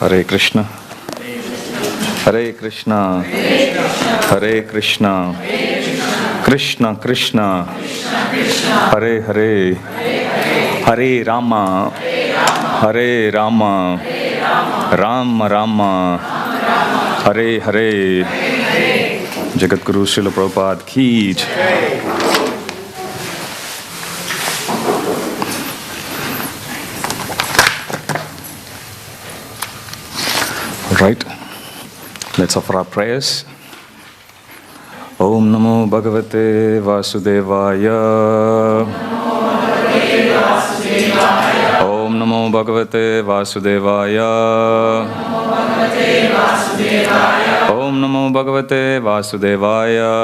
Hare Krishna, Hare Krishna, Hare Krishna, Krishna Krishna, Hare Hare, Hare Rama, Hare Rama, Rama Rama, Hare Hare. Jagat Guru Srila Prabhupada ki jai. Right, let's offer our prayers. Om Namo Bhagavate Vasudevaya. Om Namo Bhagavate Vasudevaya. Om Namo Bhagavate Vasudevaya.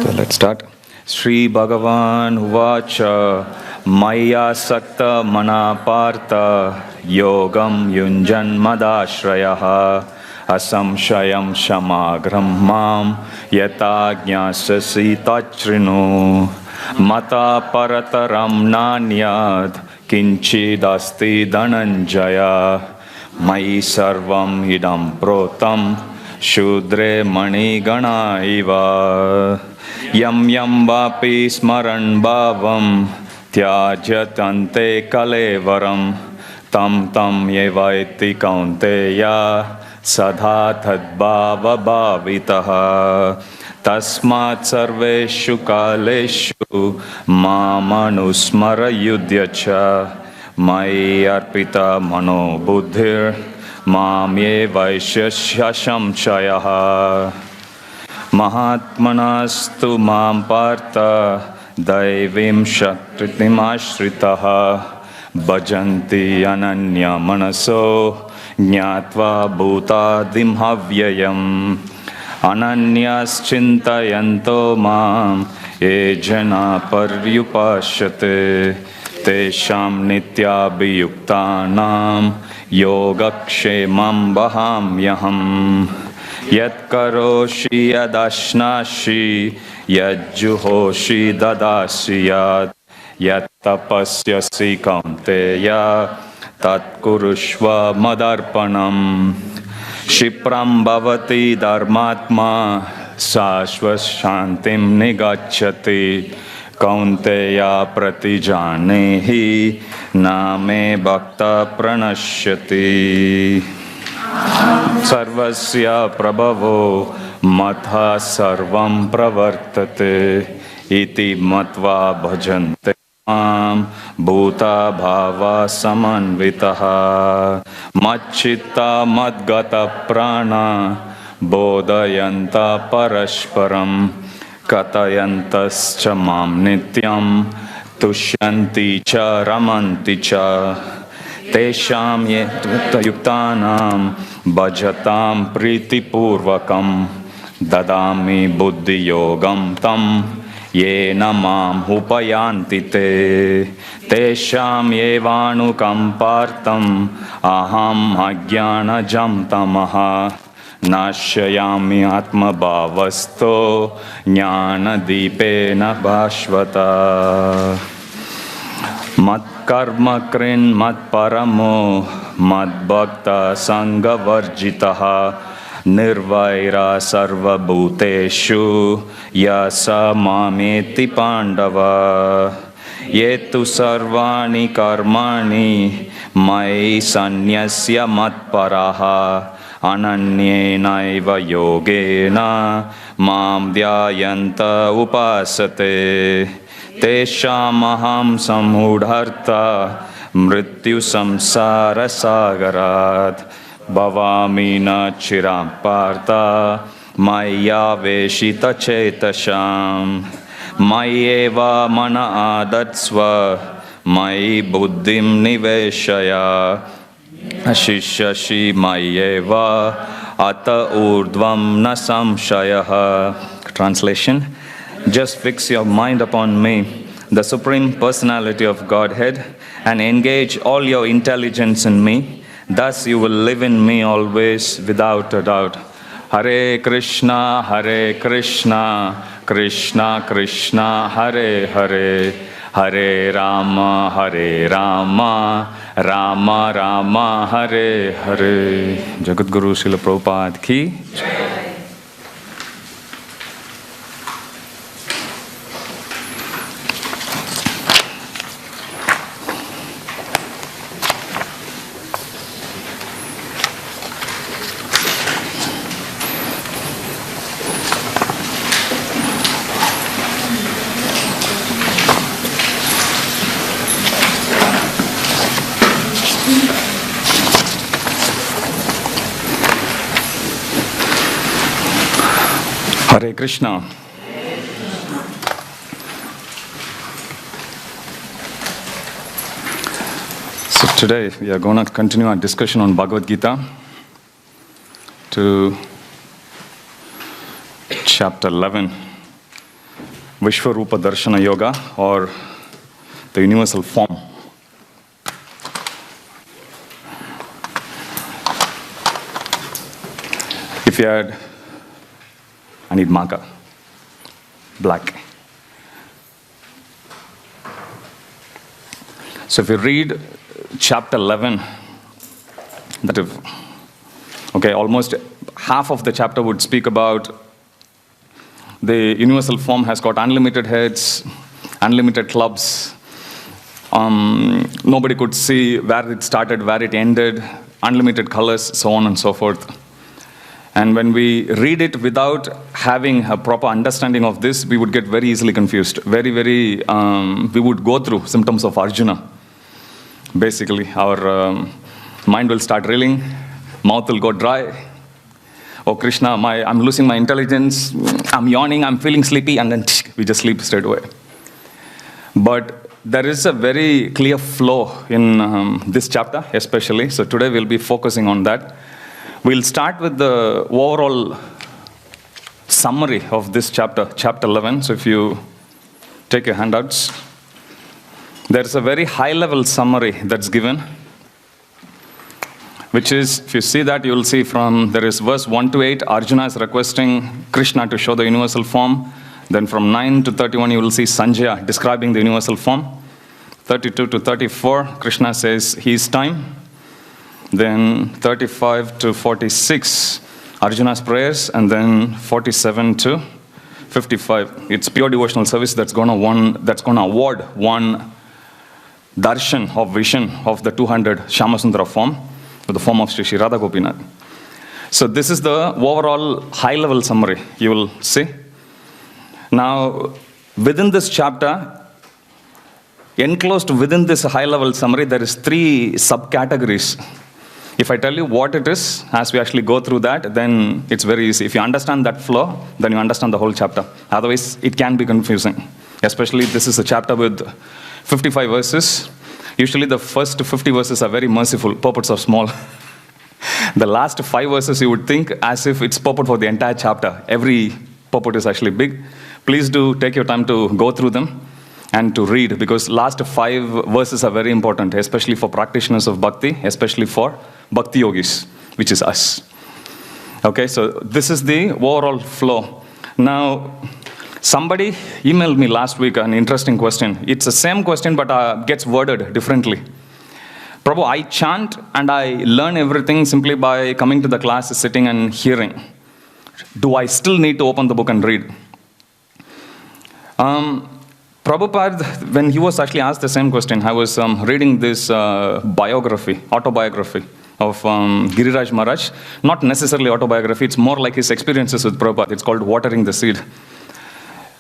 Okay, let's start. Sri Bhagavan Uvacha Maya Sakta Manapartha Yogam Yunjan Madashrayaha Asamshayam Shamagram Mam Yatagnyasasi Tachrinu Mata Parataram Nanyad Kinchidasti Dhananjaya Mai Sarvam Idam Protam Shudre Mani Gana Iva Yam Yam Vapi Smaran Bhavam Tyajatante Kalevaram Tam Tam Yevaiti Kaunteya Sadha Tadbhava Bhavitaha Tasmat Sarveshu Kaleshu Mamanusmara Yudhyacha Mai Arpita Mano Buddhir Mam Yevaishya Shamchayaha Mahatmanastu Mam Partha Daivim Shakritim Ashritaha Bhajanti Ananya Manaso Jnatva Bhutadim Havyayam Ananyas Chintayanto Mam Ejana Paryupashate Tesham Nityabhiyuktanam Yogakshemam Bahamyaham Yat karoshi yadashnashi yajjuhoshi dadasiyat yat tapasyasi kaunteya tat kurushva madarpanam Shipram bhavati dharmatma sashvas shantim nigacchati kaunteya pratijanehi name bhakta pranashyati Sarvasya prabhavo matha sarvam pravartate iti matva bhajante mam bhuta bhava samanvitaha macchitta madgata prana bodhayanta parashparam katayantascha mam nityam tushyanti cha ramanti cha Tesham yuktanam bhajatam priti purvakam dadami buddhi yogam tam yena mam upayanti te Tesham yevanukam partam aham ajnana jam tamaha Nashyayami atma bhavasto jnana dipena bhashvata Mat karma krin mat paramo mat bhakta sangha varjitaha nirvaira sarva bhuteshu yasa mameti pandava yetu sarvani karmani mai sanyasya mat paraha ananyenaiva yogena mam dhyayanta upasate Teshamaham samudharta mrityu samsara sagarat bhavamina chiram partha maya veshita chetasham mayeva mana adatsva mayi buddhim niveshaya ashishyashi mayeva ata urdvam na samshayaha. Translation: Just fix your mind upon me, the Supreme Personality of Godhead, and engage all your intelligence in me. Thus you will live in me always without a doubt. Hare Krishna, Krishna Krishna, Hare Hare, Hare Rama, Hare Rama, Rama Rama, Hare Hare. Jagadguru Srila Prabhupada ki. Hare Krishna. So today we are going to continue our discussion on Bhagavad Gita to chapter 11, Vishwarupa Darshana Yoga, or the universal form. If you had, I need marker, black. So if you read chapter 11, that is, okay, almost half of the chapter would speak about the universal form has got unlimited heads, unlimited clubs. Nobody could see where it started, where it ended, unlimited colors, so on and so forth. And when we read it without having a proper understanding of this, we would get very easily confused. We would go through symptoms of Arjuna. Basically, our mind will start reeling, mouth will go dry. Oh Krishna, I'm losing my intelligence, I'm yawning, I'm feeling sleepy, and then we just sleep straight away. But there is a very clear flow in this chapter, especially. So today we'll be focusing on that. We'll start with the overall summary of this chapter, chapter 11. So if you take your handouts, there's a very high-level summary that's given, which is, if you see that, you'll see there is verse 1 to 8, Arjuna is requesting Krishna to show the universal form. Then from 9 to 31, you will see Sanjaya describing the universal form. 32 to 34, Krishna says his time. Then 35 to 46, Arjuna's prayers, and then 47 to 55. It's pure devotional service that's going to award one darshan of vision of the 200 Shyamasundara form, to the form of Sri Sri Radha Gopinath. So this is the overall high-level summary you will see. Now, within this chapter, enclosed within this high-level summary, there is 3 subcategories. If I tell you what it is, as we actually go through that, then it's very easy. If you understand that flow, then you understand the whole chapter. Otherwise, it can be confusing. Especially, this is a chapter with 55 verses. Usually, the first 50 verses are very merciful. Purports are small. The last 5 verses, you would think as if it's purport for the entire chapter. Every purport is actually big. Please do take your time to go through them and to read, because last 5 verses are very important, especially for practitioners of bhakti, especially for bhakti yogis, which is us. Okay, so this is the overall flow. Now, somebody emailed me last week an interesting question. It's the same question, but gets worded differently. Prabhu, I chant and I learn everything simply by coming to the class, sitting and hearing. Do I still need to open the book and read? Prabhupada, when he was actually asked the same question, I was reading this autobiography of Giriraj Maharaj. Not necessarily autobiography, it's more like his experiences with Prabhupada. It's called Watering the Seed.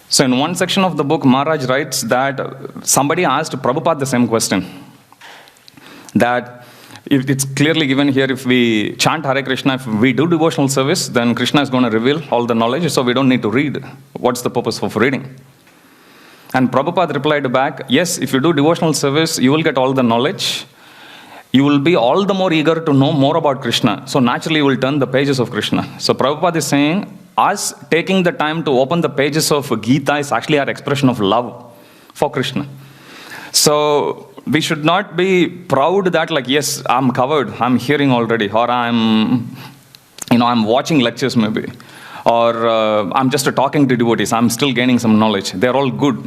So in one section of the book, Maharaj writes that somebody asked Prabhupada the same question. That if it's clearly given here, if we chant Hare Krishna, if we do devotional service, then Krishna is going to reveal all the knowledge, so we don't need to read. What's the purpose of reading? And Prabhupada replied back, yes, if you do devotional service, you will get all the knowledge. You will be all the more eager to know more about Krishna. So naturally, you will turn the pages of Krishna. So Prabhupada is saying, us taking the time to open the pages of Gita is actually our expression of love for Krishna. So we should not be proud that like, yes, I'm covered, I'm hearing already, or I'm watching lectures maybe, or I'm just talking to devotees, I'm still gaining some knowledge. They're all good.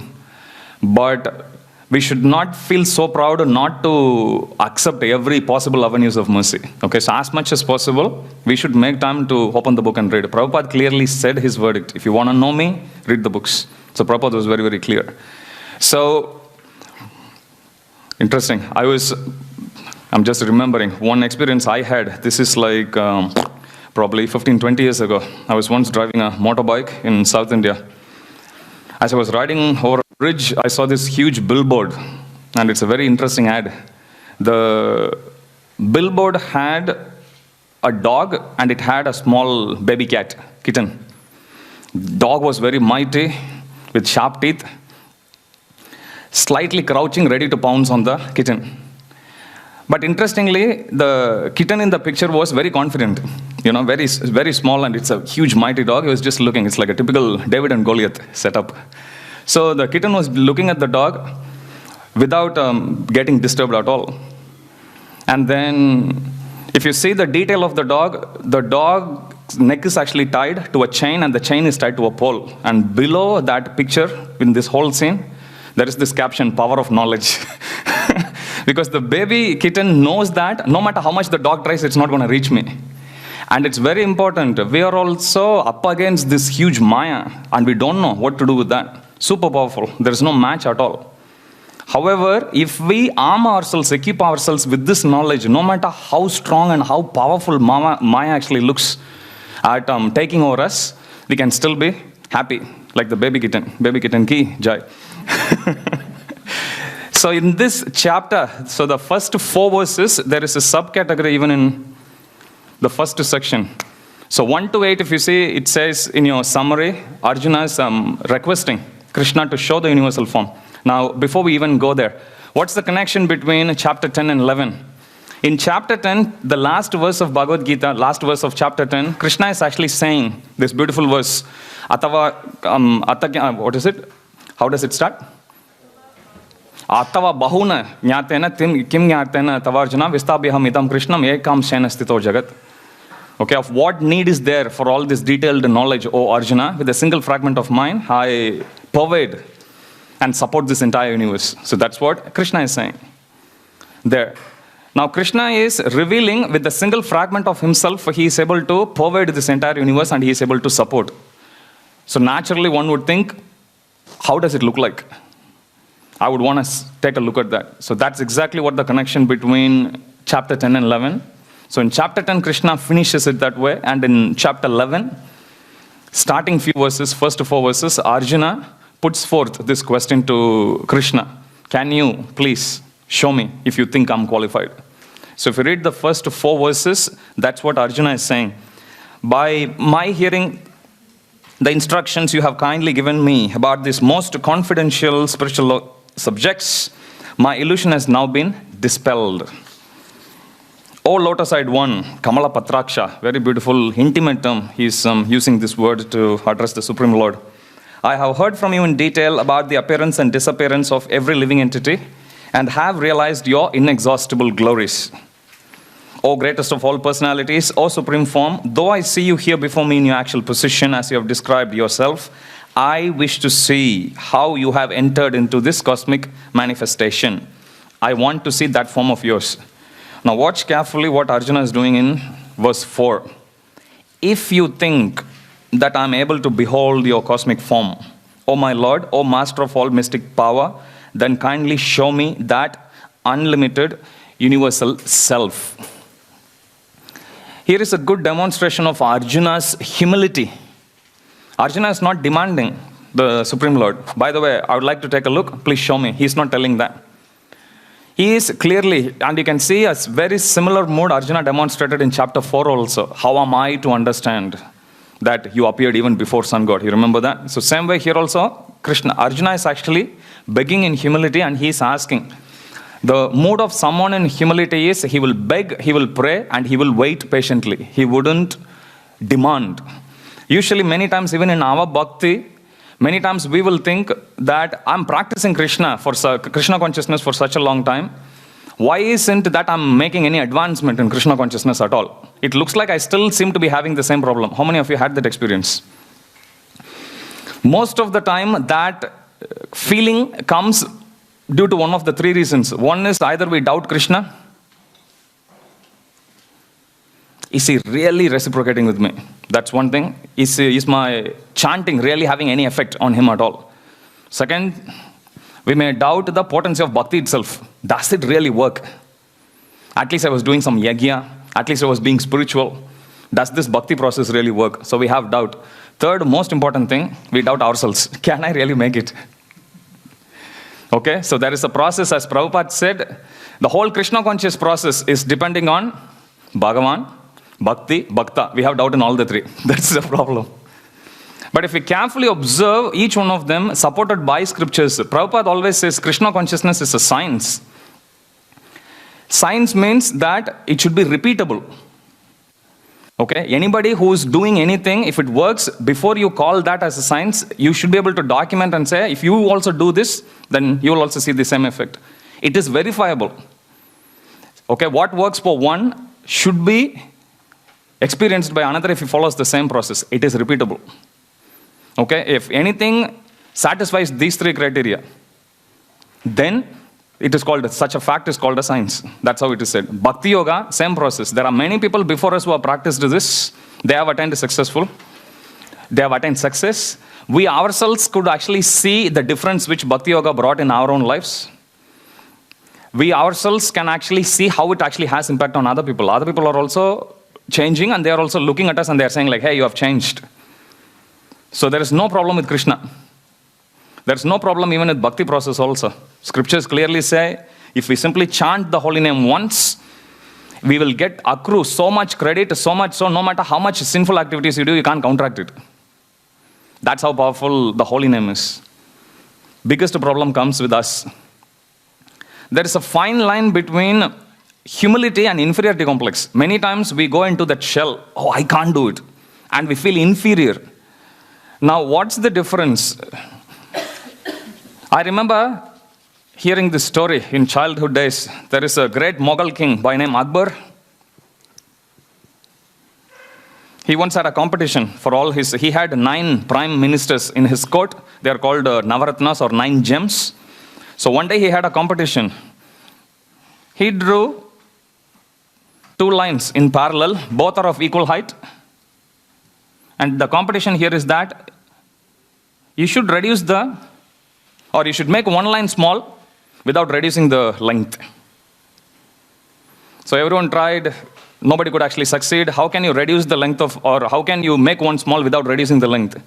But we should not feel so proud not to accept every possible avenues of mercy. Okay, so as much as possible, we should make time to open the book and read. Prabhupada clearly said his verdict. If you want to know me, read the books. So Prabhupada was very, very clear. So, interesting. I'm just remembering one experience I had. This is like probably 15, 20 years ago. I was once driving a motorbike in South India. As I was riding over a bridge, I saw this huge billboard, and it's a very interesting ad. The billboard had a dog, and it had a small baby kitten. Dog was very mighty, with sharp teeth, slightly crouching, ready to pounce on the kitten. But interestingly, the kitten in the picture was very confident. Very, very small, and it's a huge, mighty dog. He was just looking. It's like a typical David and Goliath setup. So the kitten was looking at the dog without getting disturbed at all. And then, if you see the detail of the dog's neck is actually tied to a chain, and the chain is tied to a pole. And below that picture, in this whole scene, there is this caption, "Power of knowledge." Because the baby kitten knows that no matter how much the dog tries, it's not going to reach me. And it's very important. We are also up against this huge Maya, and we don't know what to do with that. Super powerful. There is no match at all. However, if we arm ourselves, equip ourselves with this knowledge, no matter how strong and how powerful Maya actually looks at taking over us, we can still be happy, like the baby kitten. Baby kitten ki jai. So in this chapter, so the first 4 verses, there is a subcategory even in the first section. So 1 to 8, if you see, it says in your summary, Arjuna is requesting Krishna to show the universal form. Now, before we even go there, what's the connection between chapter 10 and 11? In chapter 10, the last verse of Bhagavad Gita, last verse of chapter 10, Krishna is actually saying this beautiful verse. What is it? How does it start? Atava bahuna jnatena kim jnatena tavarjuna vistabhyaham idam krishnam ekam shena stito jagat. Okay, of what need is there for all this detailed knowledge, O Arjuna? With a single fragment of mind, I pervade and support this entire universe. So that's what Krishna is saying there. Now Krishna is revealing with a single fragment of himself, he is able to pervade this entire universe and he is able to support. So naturally one would think, how does it look like? I would want to take a look at that. So that's exactly what the connection between chapter 10 and 11. So in chapter 10, Krishna finishes it that way. And in chapter 11, starting few verses, first 4 verses, Arjuna puts forth this question to Krishna. Can you please show me if you think I'm qualified? So if you read the first 4 verses, that's what Arjuna is saying. By my hearing the instructions you have kindly given me about these most confidential spiritual subjects, my illusion has now been dispelled. O lotus-eyed one, Kamala Patraksha, very beautiful, intimate term. He's using this word to address the Supreme Lord. I have heard from you in detail about the appearance and disappearance of every living entity and have realized your inexhaustible glories. O greatest of all personalities, O supreme form, though I see you here before me in your actual position as you have described yourself, I wish to see how you have entered into this cosmic manifestation. I want to see that form of yours. Now watch carefully what Arjuna is doing in verse 4. If you think that I am able to behold your cosmic form, O my Lord, O Master of all mystic power, then kindly show me that unlimited universal self. Here is a good demonstration of Arjuna's humility. Arjuna is not demanding the Supreme Lord. By the way, I would like to take a look. Please show me. He is not telling that. He is clearly, and you can see a very similar mood Arjuna demonstrated in chapter 4 also. How am I to understand that you appeared even before Sun God? You remember that? So same way here also, Arjuna is actually begging in humility and he is asking. The mood of someone in humility is he will beg, he will pray, and he will wait patiently. He wouldn't demand. Usually many times even in our bhakti, many times we will think that I'm practicing Krishna consciousness for such a long time. Why isn't that I'm making any advancement in Krishna consciousness at all? It looks like I still seem to be having the same problem. How many of you had that experience? Most of the time that feeling comes due to one of the three reasons. One is either we doubt Krishna. Is he really reciprocating with me? That's one thing. Is my chanting really having any effect on him at all? Second, we may doubt the potency of bhakti itself. Does it really work? At least I was doing some yagya. At least I was being spiritual. Does this bhakti process really work? So we have doubt. Third, most important thing, we doubt ourselves. Can I really make it? Okay, so there is a process, as Prabhupada said, the whole Krishna conscious process is depending on Bhagavan, Bhakti, Bhakta. We have doubt in all the three. That's the problem. But if we carefully observe each one of them supported by scriptures, Prabhupada always says Krishna consciousness is a science. Science means that it should be repeatable. Okay, anybody who is doing anything, if it works, before you call that as a science, you should be able to document and say, if you also do this, then you will also see the same effect. It is verifiable. Okay, what works for one should be experienced by another if he follows the same process. It is repeatable. Okay, if anything satisfies these three criteria, then it is called, such a fact is called a science. That's how it is said. Bhakti Yoga, same process. There are many people before us who have practiced this. They have attained successful. They have attained success. We ourselves could actually see the difference which Bhakti Yoga brought in our own lives. We ourselves can actually see how it actually has impact on other people. Other people are also changing and they are also looking at us and they are saying like, hey, you have changed. So there is no problem with Krishna. There is no problem even with bhakti process also. Scriptures clearly say, if we simply chant the holy name once, we will accrue so much credit, so much so no matter how much sinful activities you do, you can't counteract it. That's how powerful the holy name is. Biggest problem comes with us. There is a fine line between humility and inferiority complex. Many times we go into that shell, oh, I can't do it. And we feel inferior. Now, what's the difference? I remember hearing this story in childhood days. There is a great Mughal king by name Akbar. He once had a competition for all his, he had 9 prime ministers in his court. They are called Navaratnas or 9 gems. So one day he had a competition. He drew 2 lines in parallel, both are of equal height. And the competition here is that you should you should make one line small without reducing the length. So everyone tried, nobody could actually succeed. How can you reduce the length or how can you make one small without reducing the length?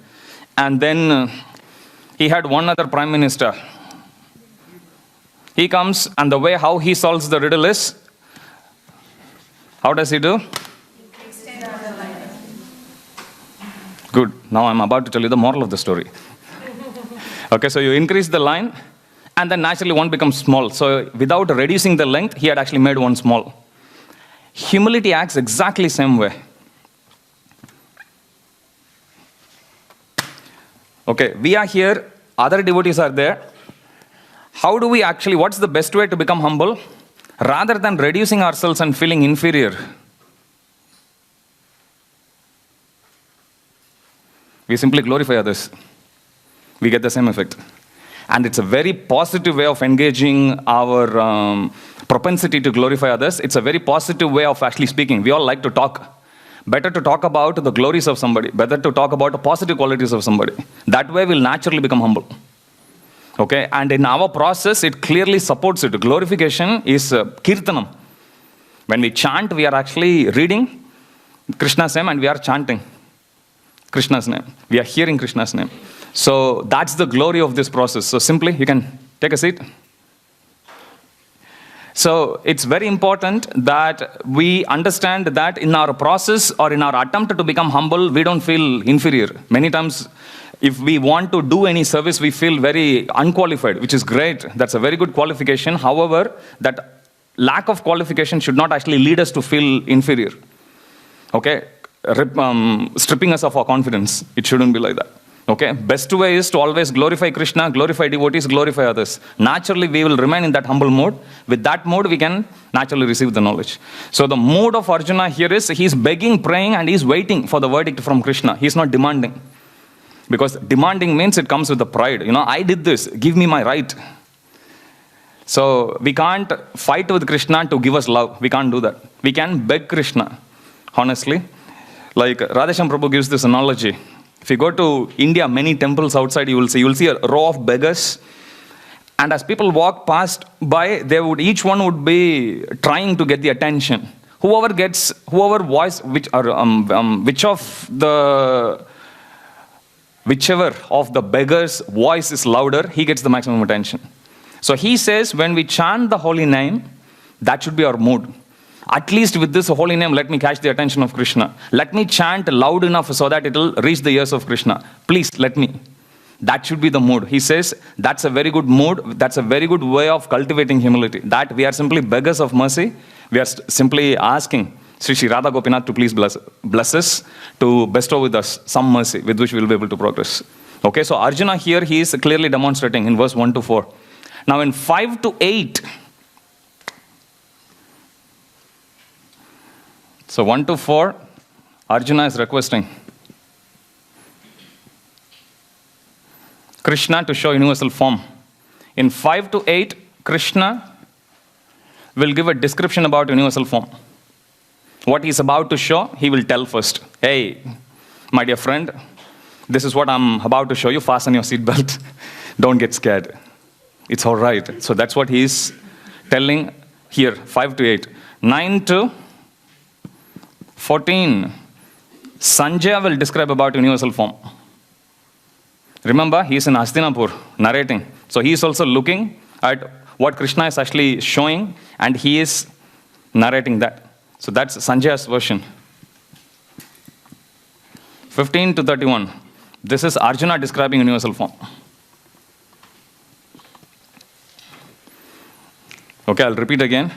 And then he had one other prime minister. He comes and the way how he solves the riddle is, how does he do? Good. Now I'm about to tell you the moral of the story. Okay, so you increase the line, and then naturally one becomes small. So without reducing the length, he had actually made one small. Humility acts exactly same way. Okay, we are here, other devotees are there. How do we actually, what's the best way to become humble? Rather than reducing ourselves and feeling inferior, we simply glorify others. We get the same effect. And it's a very positive way of engaging our propensity to glorify others. It's a very positive way of actually speaking. We all like to talk. Better to talk about the glories of somebody. Better to talk about the positive qualities of somebody. That way we'll naturally become humble. Okay, and in our process, it clearly supports it. Glorification is kirtanam. When we chant, we are actually reading Krishna's name and we are chanting Krishna's name. We are hearing Krishna's name. So that's the glory of this process. So simply, you can take a seat. So it's very important that we understand that in our process or in our attempt to become humble, we don't feel inferior. Many times, if we want to do any service, we feel very unqualified, which is great. That's a very good qualification. However, that lack of qualification should not actually lead us to feel inferior. Okay? Stripping us of our confidence. It shouldn't be like that. Okay? Best way is to always glorify Krishna, glorify devotees, glorify others. Naturally, we will remain in that humble mode. With that mode, we can naturally receive the knowledge. So the mood of Arjuna here is, he's begging, praying, and he's waiting for the verdict from Krishna. He's not demanding. Because demanding means it comes with the pride. You know, I did this, give me my right. So we can't fight with Krishna to give us love. We can't do that. We can beg Krishna, honestly. Like Radhesham Prabhu gives this analogy. If you go to India, many temples outside, you will see a row of beggars. And as people walk past by, each one would be trying to get the attention. Whichever of the beggar's voice is louder, he gets the maximum attention. So he says, when we chant the holy name, that should be our mood. At least with this holy name, let me catch the attention of Krishna. Let me chant loud enough so that it will reach the ears of Krishna. Please, let me. That should be the mood. He says, that's a very good mood. That's a very good way of cultivating humility. That we are simply beggars of mercy. We are simply asking Sri Radha Gopinath to please bless us, to bestow with us some mercy with which we will be able to progress. Okay, so Arjuna here, he is clearly demonstrating in verse 1 to 4. Now in 5 to 8, so 1 to 4, Arjuna is requesting Krishna to show universal form. In 5 to 8, Krishna will give a description about universal form. What he's about to show, he will tell first. Hey, my dear friend, this is what I'm about to show you. Fasten your seatbelt. Don't get scared. It's all right. So that's what he's telling here, 5 to 8. 9 to 14, Sanjaya will describe about universal form. Remember, he is in Hastinapur, narrating. So he is also looking at what Krishna is actually showing, and he is narrating that. So that's Sanjaya's version. 15 to 31. This is Arjuna describing universal form. Okay, I'll repeat again.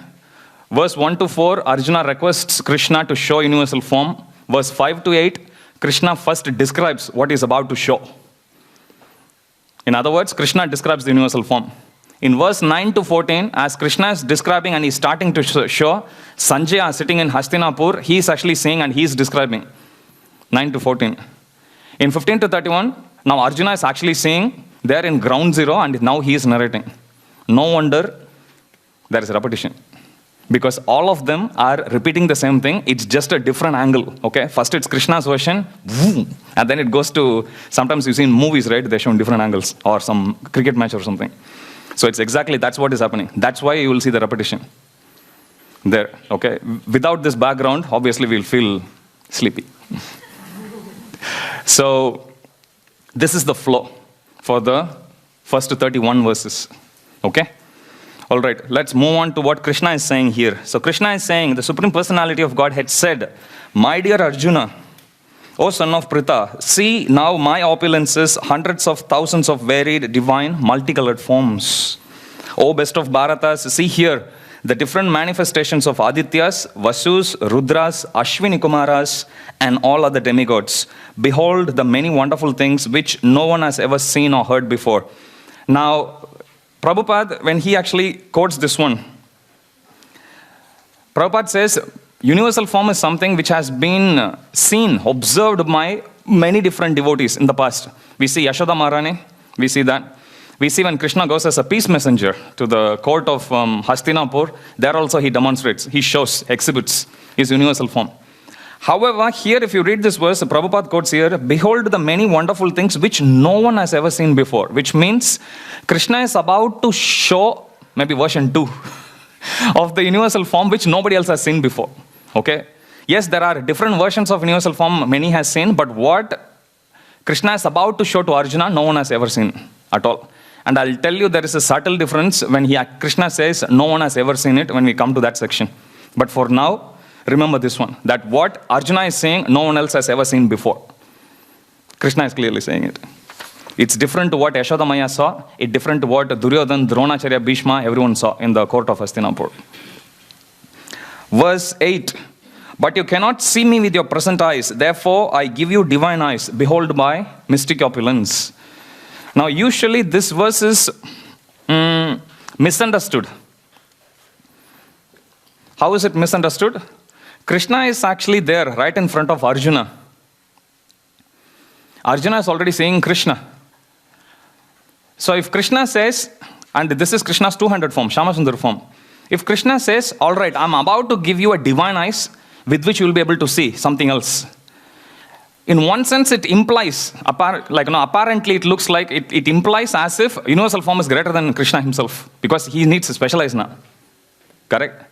Verse 1 to 4, Arjuna requests Krishna to show universal form. Verse 5 to 8, Krishna first describes what he is about to show. In other words, Krishna describes the universal form. In verse 9 to 14, as Krishna is describing and he's starting to show, Sanjaya sitting in Hastinapur, he is actually saying and he is describing. 9 to 14. In 15 to 31, now Arjuna is actually saying there in ground zero and now he is narrating. No wonder there is repetition. Because all of them are repeating the same thing, it's just a different angle, okay? First it's Krishna's version, and then it goes to, sometimes you see in movies, right? They're shown different angles, or some cricket match or something. So it's exactly, that's what is happening. That's why you will see the repetition there, okay? Without this background, obviously we'll feel sleepy. So this is the flow for the first 31 verses, okay? All right, let's move on to what Krishna is saying here. So Krishna is saying, the Supreme Personality of Godhead said, my dear Arjuna, O son of Pritha, see now my opulences, hundreds of thousands of varied, divine, multicolored forms. O best of Bharatas, see here the different manifestations of Adityas, Vasus, Rudras, Ashwini Kumaras, and all other demigods. Behold the many wonderful things which no one has ever seen or heard before. Now, Prabhupada, when he actually quotes this one, Prabhupada says, universal form is something which has been seen, observed by many different devotees in the past. We see Yashoda Maharani, we see that. We see when Krishna goes as a peace messenger to the court of Hastinapur, there also he demonstrates, he shows, exhibits his universal form. However, here if you read this verse, Prabhupada quotes here, behold the many wonderful things which no one has ever seen before. Which means Krishna is about to show, maybe version 2, of the universal form which nobody else has seen before. Okay? Yes, there are different versions of universal form many has seen, but what Krishna is about to show to Arjuna, no one has ever seen at all. And I'll tell you there is a subtle difference when Krishna says no one has ever seen it when we come to that section. But for now, remember this one, that what Arjuna is saying, no one else has ever seen before. Krishna is clearly saying it. It's different to what Yashoda Maya saw. It's different to what Duryodhan, Dronacharya, Bhishma, everyone saw in the court of Hastinapur. Verse 8. But you cannot see me with your present eyes. Therefore, I give you divine eyes. Behold my mystic opulence. Now, usually this verse is misunderstood. How is it misunderstood? Krishna is actually there right in front of Arjuna. Arjuna is already seeing Krishna. So if Krishna says, And this is Krishna's 200 form, Shamasundar form. If Krishna says, all right, I'm about to give you a divine eyes with which you will be able to see something else. In one sense, it implies, apparently it looks like, it implies as if universal form is greater than Krishna himself, because he needs to specialize now. Correct?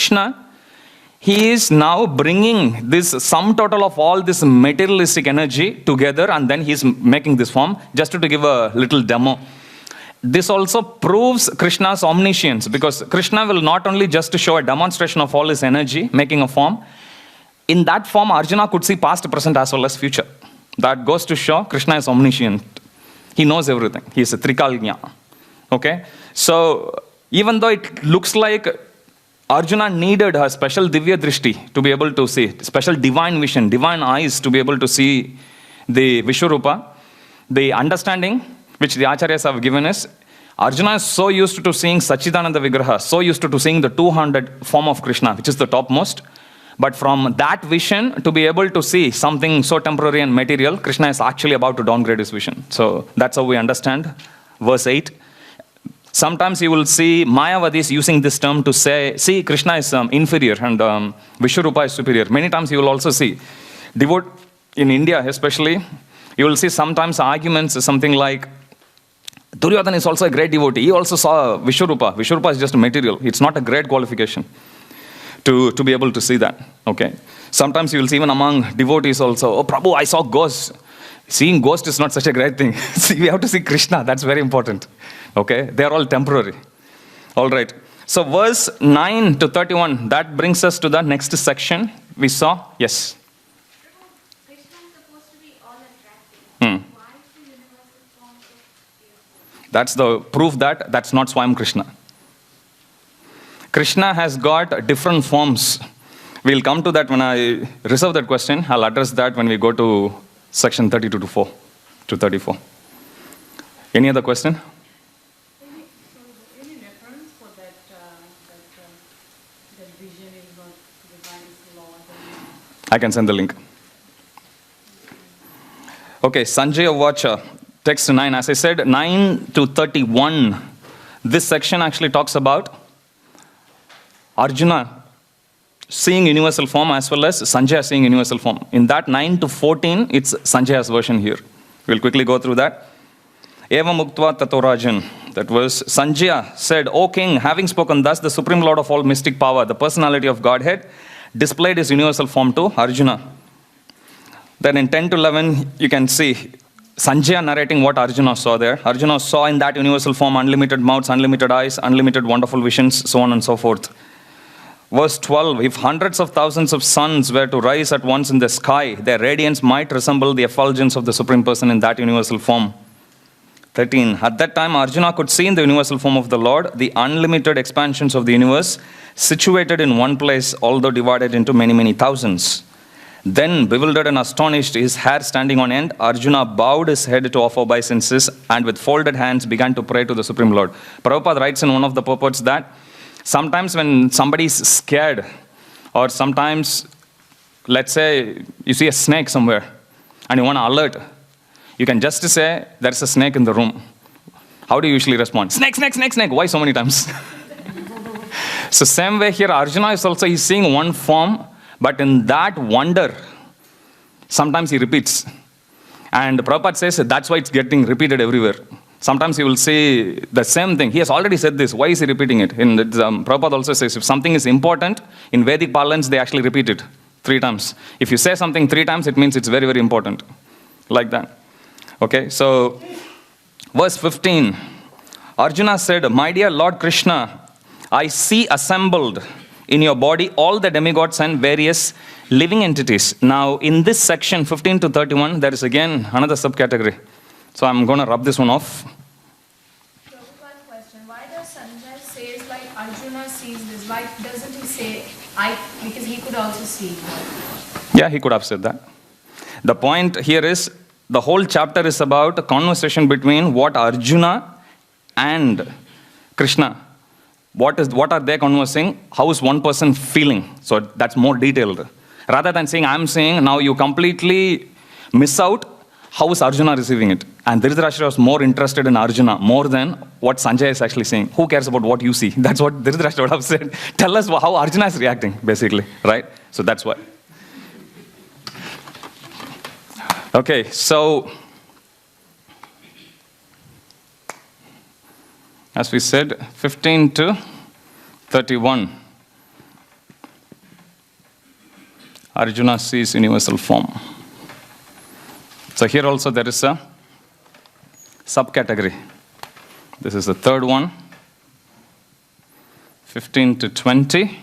Krishna, he is now bringing this sum total of all this materialistic energy together, and then he's making this form. Just to give a little demo. This also proves Krishna's omniscience, because Krishna will not only just show a demonstration of all his energy, making a form. In that form, Arjuna could see past, present as well as future. That goes to show Krishna is omniscient. He knows everything. He is a Trikalgya. Okay? So, even though it looks like Arjuna needed a special Divya Drishti to be able to see, special divine vision, divine eyes to be able to see the Vishwarupa, the understanding which the Acharyas have given is, Arjuna is so used to seeing Sachidananda Vigraha, so used to seeing the 200 form of Krishna, which is the topmost. But from that vision to be able to see something so temporary and material, Krishna is actually about to downgrade his vision. So that's how we understand verse 8. Sometimes you will see Mayavadis using this term to say, see, Krishna is inferior and Vishwarupa is superior. Many times you will also see, in India especially, you will see sometimes arguments something like, Duryodhana is also a great devotee. He also saw Vishwarupa. Vishwarupa is just material. It's not a great qualification to be able to see that. Okay. Sometimes you will see even among devotees also, oh Prabhu, I saw ghosts. Seeing ghost is not such a great thing. See, we have to see Krishna. That's very important. Okay. They are all temporary. All right. So verse 9 to 31, that brings us to the next section. We saw, yes. Krishna is supposed to be all attractive. Why is the universal form so beautiful? That's the proof that that's not Swayam Krishna. Krishna has got different forms. We'll come to that when I reserve that question. I'll address that when we go to section 32 to 34. Any other question? Any reference for that vision is not divine, is Lord? I can send the link. Okay, Sanjaya Vacha, text 9. As I said, 9 to 31. This section actually talks about Arjuna seeing universal form as well as Sanjaya seeing universal form. In that 9 to 14, it's Sanjaya's version here. We'll quickly go through that. Eva Muktva Tatorajan. That was Sanjaya said, O king, having spoken thus, the supreme lord of all mystic power, the personality of Godhead, displayed his universal form to Arjuna. Then in 10 to 11, you can see Sanjaya narrating what Arjuna saw there. Arjuna saw in that universal form unlimited mouths, unlimited eyes, unlimited wonderful visions, so on and so forth. Verse 12, if hundreds of thousands of suns were to rise at once in the sky, their radiance might resemble the effulgence of the Supreme Person in that universal form. 13, at that time Arjuna could see in the universal form of the Lord the unlimited expansions of the universe, situated in one place, although divided into many, many thousands. Then, bewildered and astonished, his hair standing on end, Arjuna bowed his head to offer obeisances and with folded hands began to pray to the Supreme Lord. Prabhupada writes in one of the purports that sometimes when somebody is scared, or sometimes, let's say, you see a snake somewhere, and you want to alert, you can just say, there's a snake in the room. How do you usually respond? Snake, snake, snake, snake. Why so many times? So same way here, Arjuna is also, he's seeing one form, but in that wonder, sometimes he repeats. And Prabhupada says that's why it's getting repeated everywhere. Sometimes he will say the same thing. He has already said this. Why is he repeating it? And Prabhupada also says if something is important, in Vedic parlance, they actually repeat it 3 times. If you say something 3 times, it means it's very, very important. Like that. Okay, so verse 15. Arjuna said, my dear Lord Krishna, I see assembled in your body all the demigods and various living entities. Now, in this section, 15 to 31, there is again another subcategory. So I'm going to rub this one off. Prabhupada's question, why does Sanjay says like Arjuna sees this? Why doesn't he say I? Because he could also see it. Yeah, he could have said that. The point here is, the whole chapter is about a conversation between what Arjuna and Krishna. What are they conversing? How is one person feeling? So that's more detailed. Rather than saying, I'm saying, now you completely miss out how is Arjuna receiving it. And Dhritarashtra was more interested in Arjuna more than what Sanjay is actually saying. Who cares about what you see? That's what Dhritarashtra would have said. Tell us how Arjuna is reacting, basically. Right? So that's why. Okay, so as we said, 15 to 31. Arjuna sees universal form. So here also there is a subcategory. This is the third one. 15 to 20.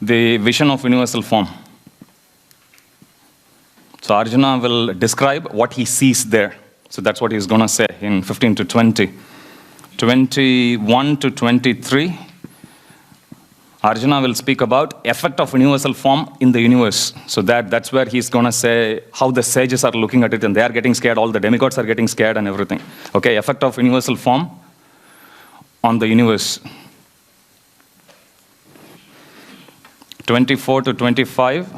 The vision of universal form. So Arjuna will describe what he sees there. So that's what he's going to say in 15 to 20. 21 to 23, Arjuna will speak about effect of universal form in the universe. So that's where he's going to say how the sages are looking at it and they are getting scared, all the demigods are getting scared and everything. Okay, effect of universal form on the universe. 24 to 25,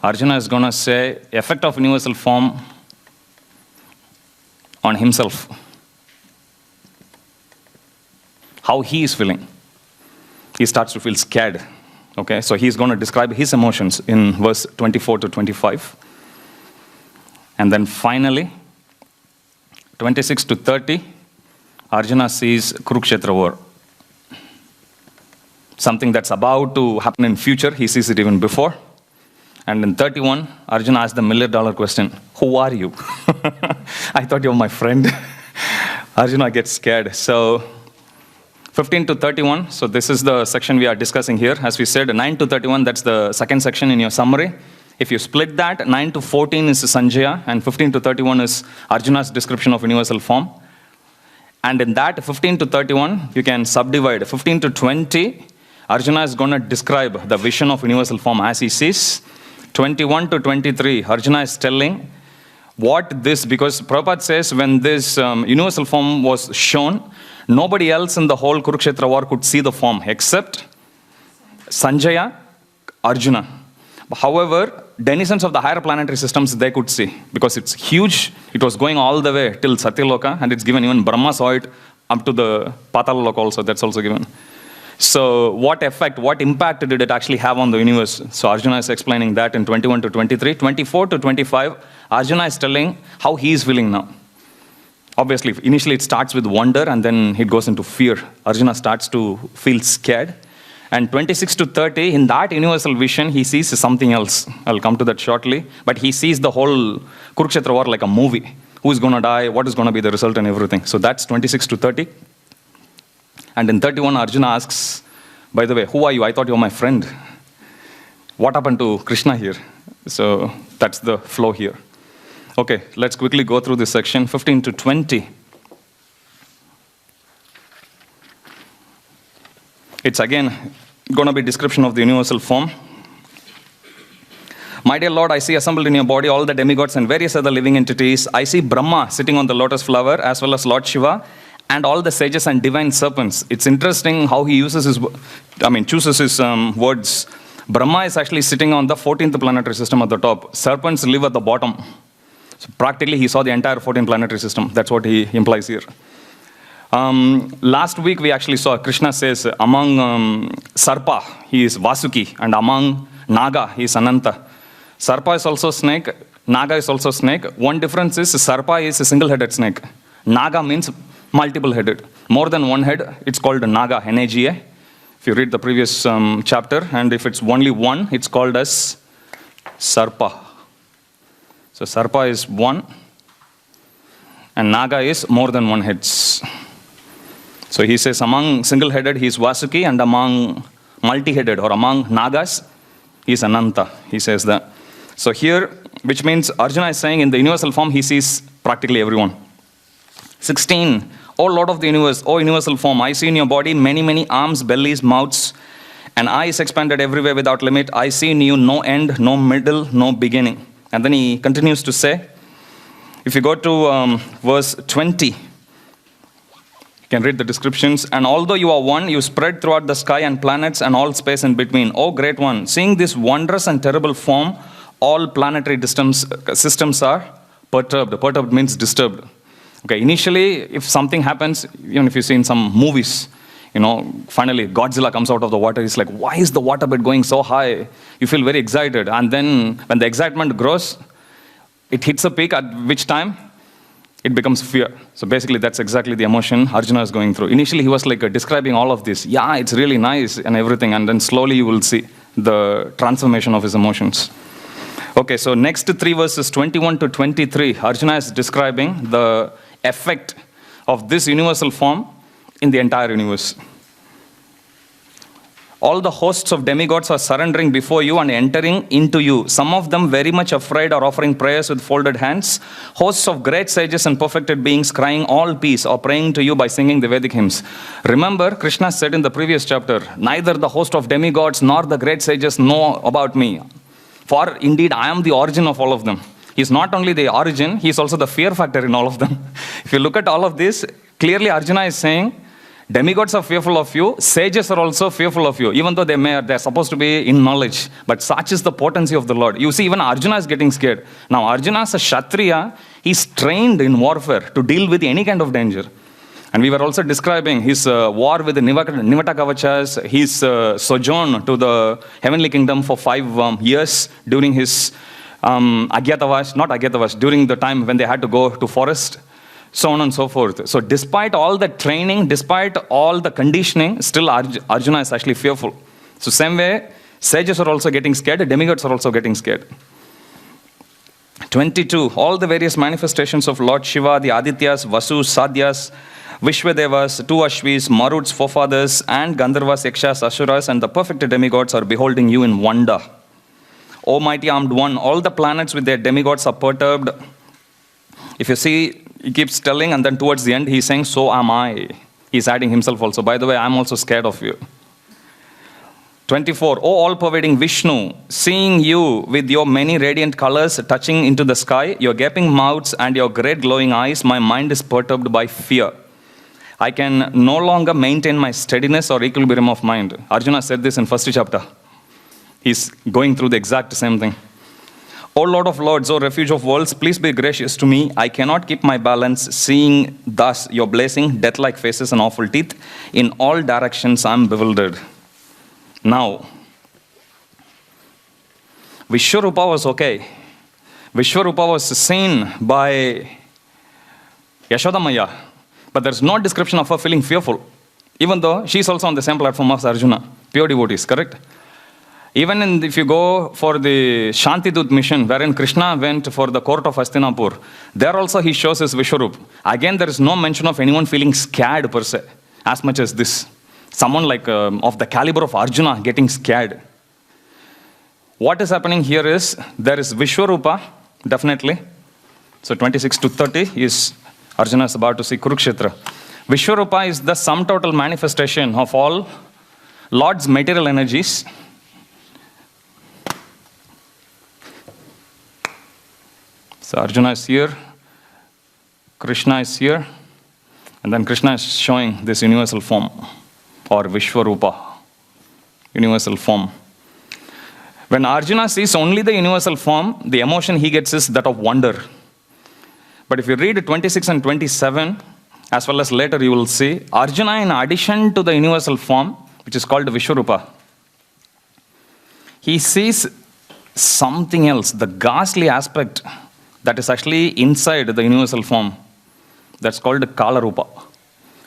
Arjuna is going to say effect of universal form on himself. How he is feeling. He starts to feel scared. Okay, so he's going to describe his emotions in verse 24 to 25. And then finally, 26 to 30, Arjuna sees Kurukshetra war. Something that's about to happen in future, he sees it even before. And in 31, Arjuna asks the $1 million question, who are you? I thought you were my friend. Arjuna gets scared. So 15 to 31, so this is the section we are discussing here. As we said, 9 to 31, that's the second section in your summary. If you split that, 9 to 14 is Sanjaya, and 15 to 31 is Arjuna's description of universal form. And in that, 15 to 31, you can subdivide. 15 to 20, Arjuna is going to describe the vision of universal form as he sees. 21 to 23, Arjuna is telling what this, because Prabhupada says when this universal form was shown, nobody else in the whole Kurukshetra war could see the form except Sanjaya, Arjuna. However, denizens of the higher planetary systems, they could see because it's huge. It was going all the way till Satyaloka, and it's given even Brahma saw it up to the Patalaloka also, that's also given. So what effect, what impact did it actually have on the universe? So Arjuna is explaining that in 21 to 23. 24 to 25, Arjuna is telling how he is feeling now. Obviously, initially it starts with wonder and then it goes into fear. Arjuna starts to feel scared. And 26 to 30, in that universal vision, he sees something else. I'll come to that shortly. But he sees the whole Kurukshetra war like a movie. Who is going to die, what is going to be the result and everything. So that's 26 to 30. And in 31, Arjuna asks, by the way, who are you? I thought you were my friend. What happened to Krishna here? So that's the flow here. Okay, let's quickly go through this section, 15 to 20. It's again going to be description of the universal form. My dear Lord, I see assembled in your body all the demigods and various other living entities. I see Brahma sitting on the lotus flower as well as Lord Shiva and all the sages and divine serpents. It's interesting how he uses his, chooses his words. Brahma is actually sitting on the 14th planetary system at the top. Serpents live at the bottom. So practically, he saw the entire 14 planetary system. That's what he implies here. Last week, we actually saw Krishna says, among Sarpa, he is Vasuki, and among Naga, he is Ananta. Sarpa is also snake, Naga is also snake. One difference is Sarpa is a single-headed snake. Naga means multiple-headed. More than one head, it's called Naga, N-A-G-A. If you read the previous chapter, and if it's only one, it's called as Sarpa. So Sarpa is one, and Naga is more than one heads. So he says among single-headed, he is Vasuki, and among multi-headed or among Nagas, he is Ananta. He says that. So here, which means Arjuna is saying in the universal form, he sees practically everyone. 16. O Lord of the universe, O universal form, I see in your body many, many arms, bellies, mouths, and eyes expanded everywhere without limit. I see in you no end, no middle, no beginning. And then he continues to say, if you go to verse 20, you can read the descriptions. And although you are one, you spread throughout the sky and planets and all space in between. O great one, seeing this wondrous and terrible form, all planetary systems are perturbed. Perturbed means disturbed. Okay, initially, if something happens, even if you see in some movies, finally Godzilla comes out of the water, it's like, why is the water bed going so high? You feel very excited. And then when the excitement grows, it hits a peak, at which time it becomes fear. So basically, that's exactly the emotion Arjuna is going through. Initially, he was like describing all of this. Yeah, it's really nice and everything. And then slowly you will see the transformation of his emotions. Okay, so next 3 verses, 21 to 23, Arjuna is describing the effect of this universal form in the entire universe. All the hosts of demigods are surrendering before you and entering into you. Some of them very much afraid are offering prayers with folded hands. Hosts of great sages and perfected beings crying all peace or praying to you by singing the Vedic hymns. Remember, Krishna said in the previous chapter, neither the host of demigods nor the great sages know about me. For indeed, I am the origin of all of them. He's not only the origin, he's also the fear factor in all of them. If you look at all of this, clearly Arjuna is saying, demigods are fearful of you, sages are also fearful of you, even though they're supposed to be in knowledge. But such is the potency of the Lord. You see, even Arjuna is getting scared. Now, Arjuna is a Kshatriya, he's trained in warfare to deal with any kind of danger. And we were also describing his war with the Nivata Kavachas, his sojourn to the heavenly kingdom for 5 years during his during the time when they had to go to forest, so on and so forth. So despite all the training, despite all the conditioning, still Arjuna is actually fearful. So same way, sages are also getting scared, demigods are also getting scared. 22, all the various manifestations of Lord Shiva, the Adityas, Vasus, Sadhyas, Vishwadevas, 2 Ashvis, Maruts, forefathers, and Gandharvas, Yakshas, Asuras, and the perfect demigods are beholding you in wonder. O mighty armed one, all the planets with their demigods are perturbed. If you see, he keeps telling, and then towards the end, he's saying, so am I. He's adding himself also. By the way, I'm also scared of you. 24, O all-pervading Vishnu, seeing you with your many radiant colors touching into the sky, your gaping mouths and your great glowing eyes, my mind is perturbed by fear. I can no longer maintain my steadiness or equilibrium of mind. Arjuna said this in first chapter. He's going through the exact same thing. O Lord of Lords, O refuge of worlds, please be gracious to me. I cannot keep my balance, seeing thus your blazing, death-like faces and awful teeth. In all directions, I am bewildered. Now, Vishwarupa was okay. Vishwarupa was seen by Yashodamaya, but there's no description of her feeling fearful, even though she's also on the same platform as Arjuna, pure devotees, correct? Even if you go for the Shantidut mission, wherein Krishna went for the court of Hastinapur, there also he shows his Vishwarup. Again, there is no mention of anyone feeling scared per se, as much as this. Someone like of the caliber of Arjuna getting scared. What is happening here is, there is Vishwarupa, definitely. So 26 to 30 is, Arjuna is about to see Kurukshetra. Vishwarupa is the sum total manifestation of all Lord's material energies. So Arjuna is here, Krishna is here, and then Krishna is showing this universal form, or Vishwarupa, universal form. When Arjuna sees only the universal form, the emotion he gets is that of wonder. But if you read 26 and 27, as well as later, you will see Arjuna, in addition to the universal form, which is called Vishwarupa, he sees something else, the ghastly aspect that is actually inside the universal form. That's called Kalarupa.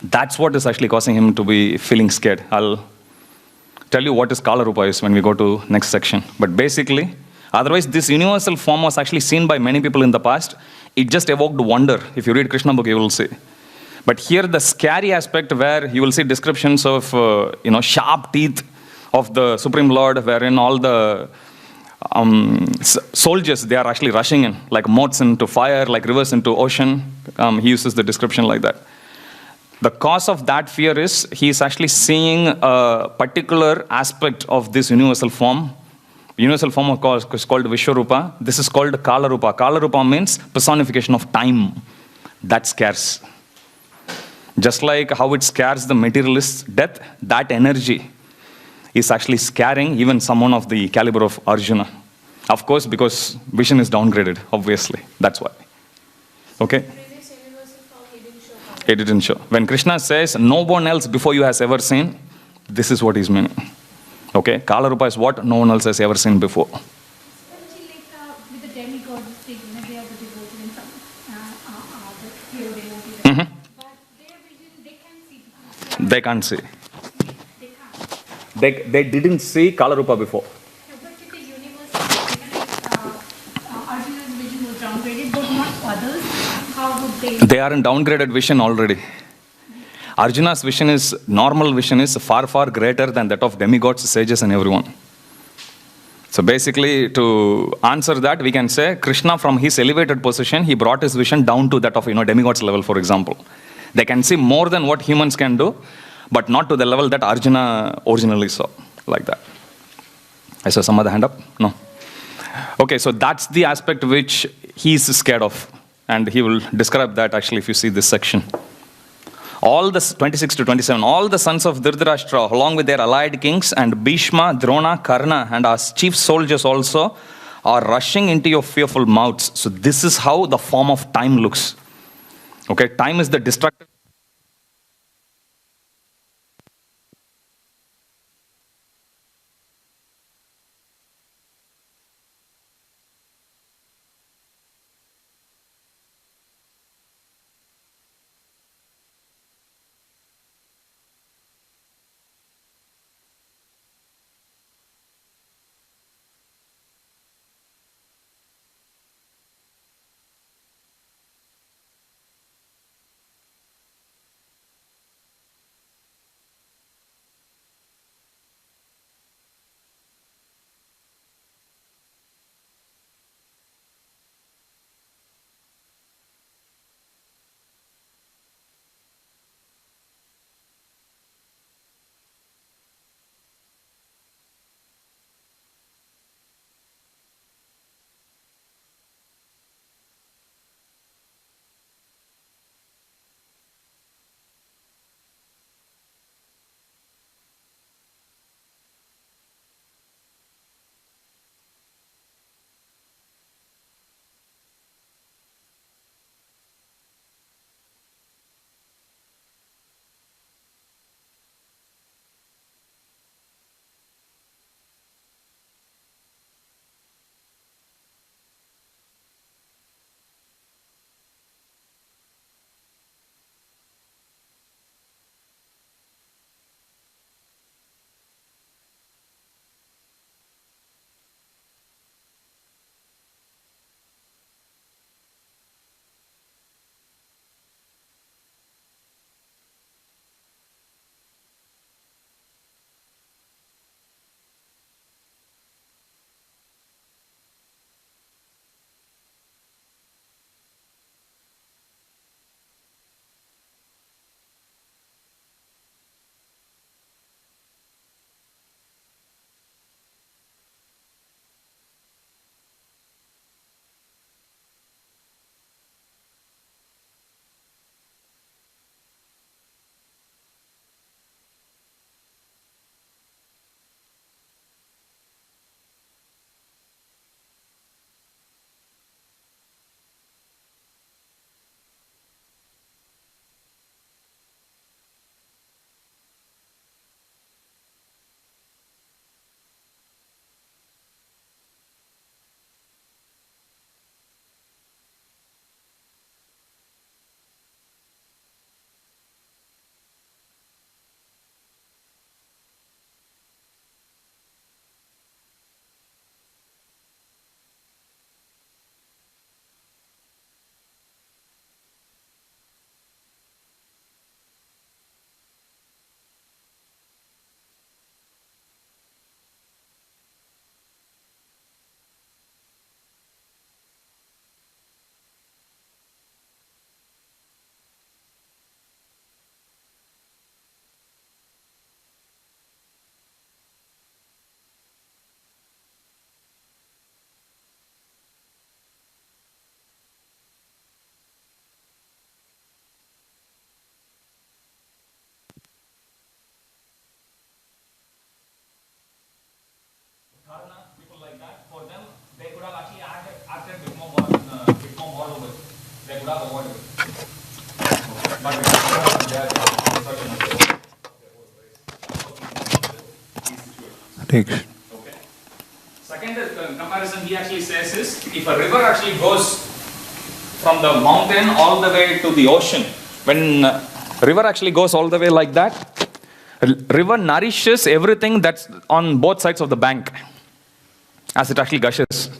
That's what is actually causing him to be feeling scared. I'll tell you what is Kalarupa is when we go to next section. But basically, otherwise this universal form was actually seen by many people in the past. It just evoked wonder. If you read Krishna book, you will see. But here the scary aspect where you will see descriptions of sharp teeth of the Supreme Lord, wherein all the soldiers, they are actually rushing in, like moths into fire, like rivers into ocean. He uses the description like that. The cause of that fear is he is actually seeing a particular aspect of this universal form. Universal form of course is called Vishwarupa. This is called Kalarupa. Kalarupa means personification of time. That scares. Just like how it scares the materialist's death, that energy is actually scaring even someone of the caliber of Arjuna. Of course, because vision is downgraded, obviously. That's why. Okay? Previous universal form he didn't show color. It didn't show. When Krishna says, no one else before you has ever seen, this is what he's meaning. Okay? Kalarupa is what no one else has ever seen before. Especially like with the demigod thing, they are the devoted and some the hero devoted. Mhm. But their vision, they can see because They can't see. they can't. They didn't see Kalarupa before. But with the universe, even Arjuna's vision was downgraded, but not others. How would they? They are in downgraded vision already. Arjuna's vision is, normal vision is far, far greater than that of demigods, sages and everyone. So basically, to answer that, we can say Krishna from his elevated position, he brought his vision down to that of demigods level, for example. They can see more than what humans can do, but not to the level that Arjuna originally saw, like that. I saw some other hand up? No. Okay, so that's the aspect which he's scared of. And he will describe that actually if you see this section. All the 26 to 27, all the sons of Dhritarashtra, along with their allied kings, and Bhishma, Drona, Karna, and our chief soldiers also, are rushing into your fearful mouths. So this is how the form of time looks. Okay, time is the destructive. have avoided it. But if you are Take. Okay. Second comparison he actually says is, if a river actually goes from the mountain all the way to the ocean, when river actually goes all the way like that, river nourishes everything that's on both sides of the bank as it actually gushes.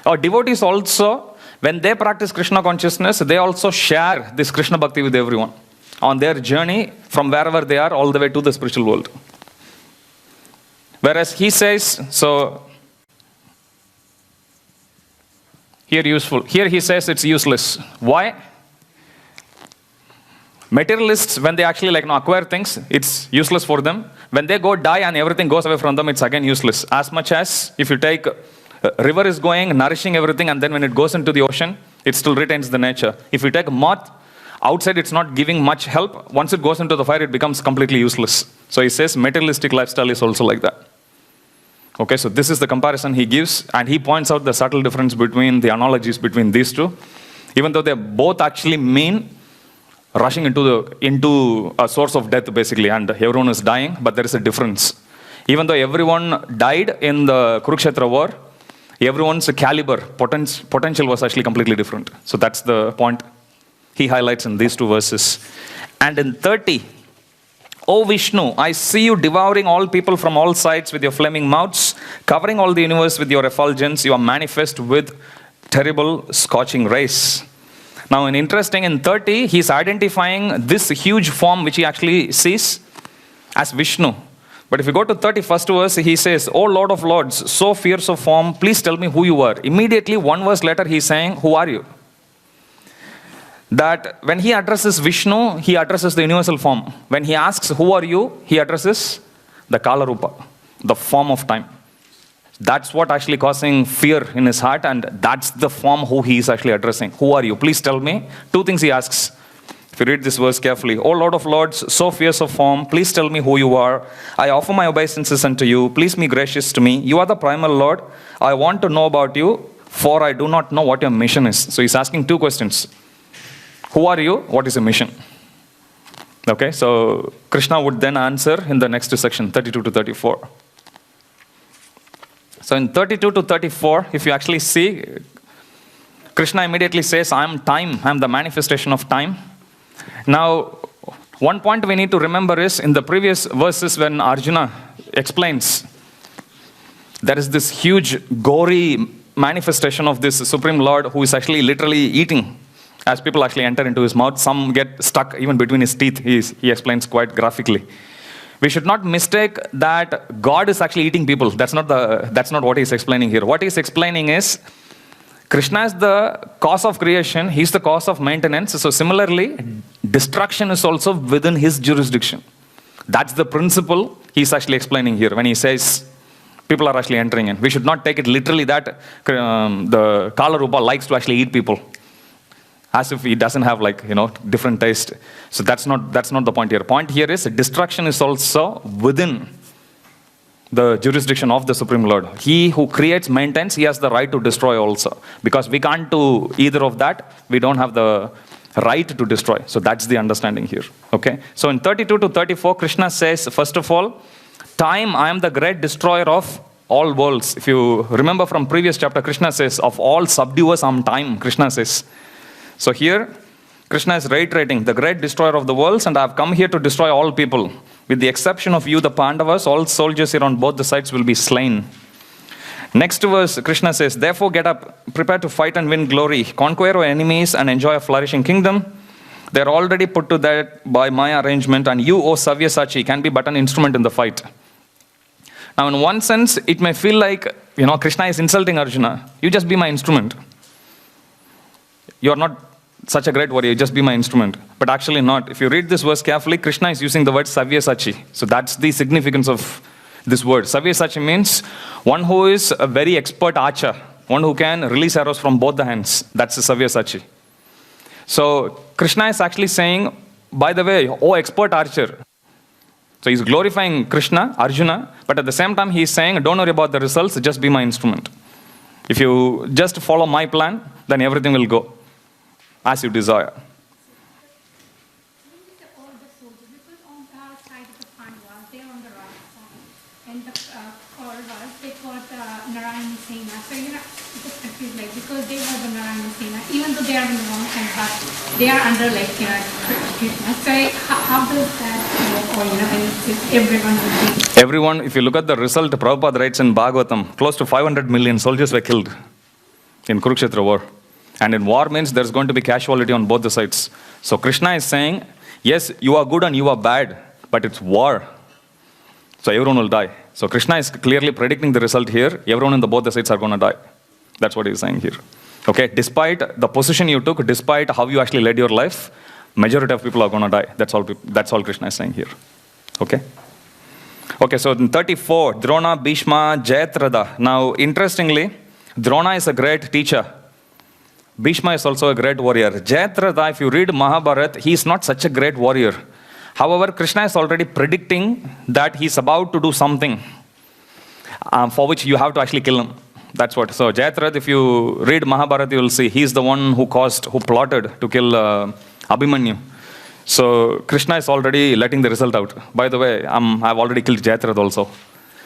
Our devotees also, when they practice Krishna consciousness, they also share this Krishna bhakti with everyone on their journey from wherever they are all the way to the spiritual world. Whereas he says, so here he says it's useless. Why? Materialists, when they actually acquire things, it's useless for them. When they go die and everything goes away from them, it's again useless. As much as if you take river is going, nourishing everything, and then when it goes into the ocean, it still retains the nature. If you take moth, outside it's not giving much help. Once it goes into the fire, it becomes completely useless. So he says materialistic lifestyle is also like that. Okay, so this is the comparison he gives, and he points out the subtle difference between the analogies between these two. Even though they both actually mean rushing into a source of death basically, and everyone is dying, but there is a difference. Even though everyone died in the Kurukshetra war, everyone's caliber, potential was actually completely different. So that's the point he highlights in these two verses. And in 30, O Vishnu, I see you devouring all people from all sides with your flaming mouths, covering all the universe with your effulgence. You are manifest with terrible scorching rays. Now, in 30, he's identifying this huge form which he actually sees as Vishnu. But if you go to 31st verse, he says, O Lord of Lords, so fierce of form, please tell me who you are. Immediately, one verse later, he's saying, who are you? That when he addresses Vishnu, he addresses the universal form. When he asks, who are you? He addresses the Kala Rupa, the form of time. That's what actually causing fear in his heart, and that's the form who he is actually addressing. Who are you? Please tell me. Two things he asks. If you read this verse carefully, O Lord of Lords, so fierce of form, please tell me who you are. I offer my obeisances unto you. Please be gracious to me. You are the primal Lord. I want to know about you, for I do not know what your mission is. So he's asking two questions. Who are you? What is your mission? Okay, so Krishna would then answer in the next section, 32 to 34. So in 32 to 34, if you actually see, Krishna immediately says, I am time, I am the manifestation of time. Now, one point we need to remember is, in the previous verses when Arjuna explains, there is this huge gory manifestation of this Supreme Lord who is actually literally eating as people actually enter into his mouth. Some get stuck even between his teeth, he explains quite graphically. We should not mistake that God is actually eating people. That's not what he's explaining here. What he's explaining is, Krishna is the cause of creation. He's the cause of maintenance. So similarly, destruction is also within his jurisdiction. That's the principle he's actually explaining here when he says people are actually entering in. We should not take it literally that the Kala Rupa likes to actually eat people, as if he doesn't have different taste. So that's not the point here. Point here is destruction is also within the jurisdiction of the Supreme Lord. He who creates, maintains, he has the right to destroy also. Because we can't do either of that, we don't have the right to destroy. So that's the understanding here. Okay. So in 32 to 34, Krishna says, first of all, time, I am the great destroyer of all worlds. If you remember from previous chapter, Krishna says, of all subduers, I am time, Krishna says. So here, Krishna is reiterating, the great destroyer of the worlds, and I have come here to destroy all people. With the exception of you, the Pandavas, all soldiers here on both the sides will be slain. Next verse, Krishna says, therefore get up, prepare to fight and win glory, conquer your enemies and enjoy a flourishing kingdom. They are already put to that by my arrangement, and you, O Savyasachi, can be but an instrument in the fight. Now, in one sense, it may feel like, Krishna is insulting Arjuna. You just be my instrument. You are not such a great warrior, just be my instrument. But actually not. If you read this verse carefully, Krishna is using the word Savyasachi. So that's the significance of this word. Savyasachi means one who is a very expert archer, one who can release arrows from both the hands. That's the Savyasachi. So Krishna is actually saying, by the way, oh expert archer. So he's glorifying Krishna, Arjuna, but at the same time he's saying, don't worry about the results, just be my instrument. If you just follow my plan, then everything will go. as you desire. All the soldiers, because on the side of the Pandavas, they are on the right side, and the Kauravas, they got Narayana Sena. So just confused, like, because they have the Narayana Sena, even though they are on the wrong side, but they are under, like, Krishna. So how does that work? Or, if everyone would be... Everyone, if you look at the result, Prabhupada writes in Bhagavatam, close to 500 million soldiers were killed in Kurukshetra war. And in war means there's going to be casualty on both the sides. So Krishna is saying, yes, you are good and you are bad, but it's war. So everyone will die. So Krishna is clearly predicting the result here. Everyone on both the sides are going to die. That's what he's saying here. Okay, despite the position you took, despite how you actually led your life, majority of people are going to die. That's all Krishna is saying here. Okay? Okay, so in 34, Drona, Bhishma, Jayadratha. Now, interestingly, Drona is a great teacher. Bhishma is also a great warrior. Jayadratha, if you read Mahabharata, he is not such a great warrior. However, Krishna is already predicting that he's about to do something for which you have to actually kill him. That's what. So Jayadratha, if you read Mahabharata, you will see he's the one who plotted to kill Abhimanyu. So Krishna is already letting the result out. By the way, I've already killed Jayadratha also.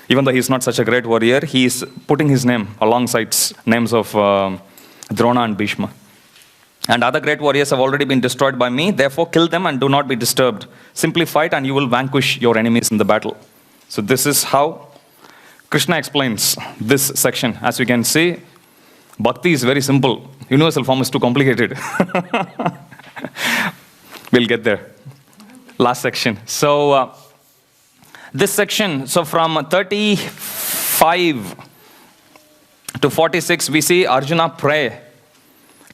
Even though he's not such a great warrior, he's putting his name alongside names of Drona and Bhishma. And other great warriors have already been destroyed by me. Therefore, kill them and do not be disturbed. Simply fight and you will vanquish your enemies in the battle. So this is how Krishna explains this section. As you can see, bhakti is very simple. Universal form is too complicated. We'll get there. Last section. So this section, so from 35 to 46, we see Arjuna pray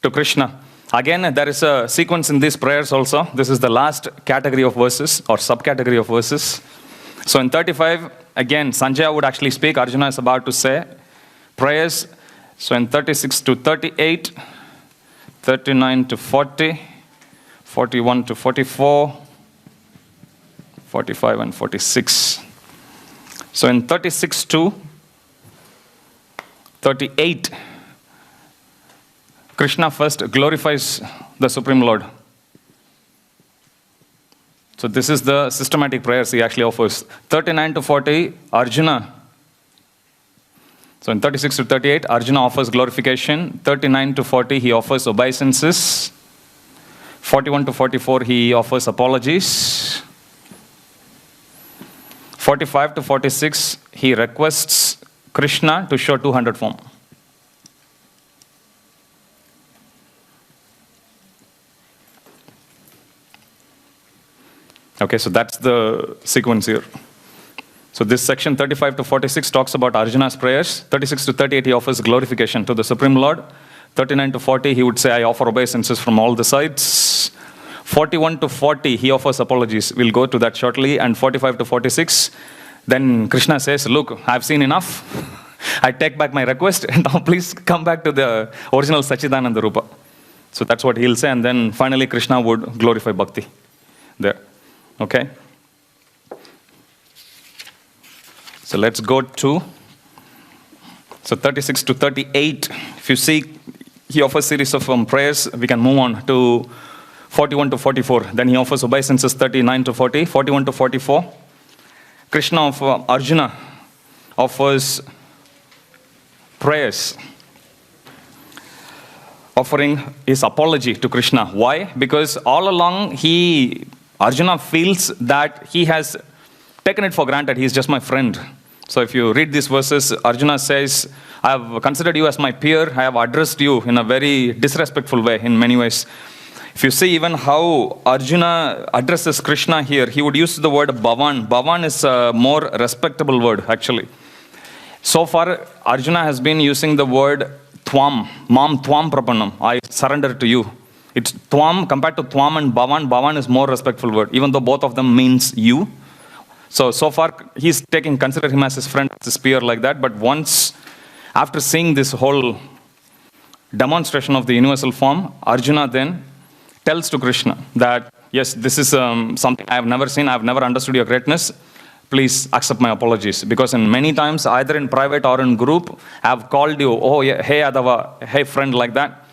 to Krishna. Again, there is a sequence in these prayers also. This is the last category of verses or subcategory of verses. So in 35, again, Sanjaya would actually speak. Arjuna is about to say prayers. So in 36 to 38, 39 to 40, 41 to 44, 45 and 46. So in 36 to 38, Krishna first glorifies the Supreme Lord. So this is the systematic prayers he actually offers. 39 to 40, Arjuna. So in 36 to 38, Arjuna offers glorification. 39 to 40, he offers obeisances. 41 to 44, he offers apologies. 45 to 46, he requests Krishna to show 200 form. Okay, so that's the sequence here. So this section 35 to 46 talks about Arjuna's prayers. 36 to 38, he offers glorification to the Supreme Lord. 39 to 40, he would say, I offer obeisances from all the sides. 41 to 40, he offers apologies. We'll go to that shortly. And 45 to 46, then Krishna says, look, I've seen enough. I take back my request. And now please come back to the original Sachidananda Rupa. So that's what he'll say. And then finally, Krishna would glorify Bhakti there. Okay? So let's go to, so 36 to 38. If you see, he offers series of prayers. We can move on to 41 to 44. Then he offers obeisances 39 to 40. 41 to 44. Krishna of Arjuna offers prayers, offering his apology to Krishna. Why? Because all along Arjuna feels that he has taken it for granted. He is just my friend. So if you read these verses, Arjuna says, I have considered you as my peer. I have addressed you in a very disrespectful way in many ways. If you see even how Arjuna addresses Krishna here, he would use the word Bhavan. Bhavan is a more respectable word actually. So far, Arjuna has been using the word Twam. Mam Twam Prapanam. I surrender to you. It's Twam compared to Twam and Bhavan. Bhavan is more respectful word, even though both of them means you. So far, he's consider him as his friend, as his peer like that. But once, after seeing this whole demonstration of the universal form, Arjuna then tells to Krishna that, yes, this is something I have never seen. I have never understood your greatness. Please accept my apologies. Because in many times, either in private or in group, I have called you, oh, yeah, hey Adava, hey friend, like that.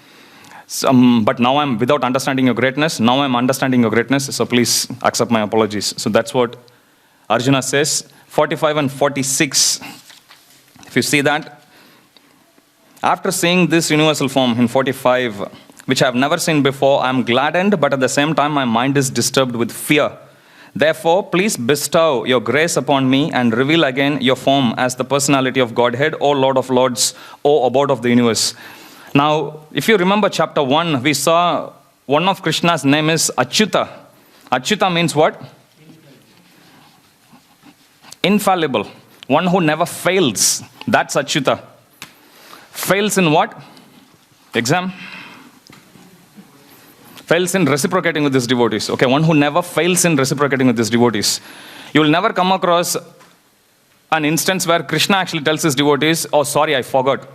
But now I'm without understanding your greatness. Now I'm understanding your greatness. So please accept my apologies. So that's what Arjuna says. 45 and 46. If you see that, after seeing this universal form in 45, which I have never seen before, I am gladdened, but at the same time my mind is disturbed with fear. Therefore, please bestow your grace upon me and reveal again your form as the personality of Godhead, O Lord of Lords, O Abode of the universe. Now, if you remember chapter 1, we saw one of Krishna's name is Achyuta. Achyuta means what? Infallible. One who never fails. That's Achyuta. Fails in what? Exam? Fails in reciprocating with his devotees. Okay, one who never fails in reciprocating with his devotees. You will never come across an instance where Krishna actually tells his devotees, oh sorry, I forgot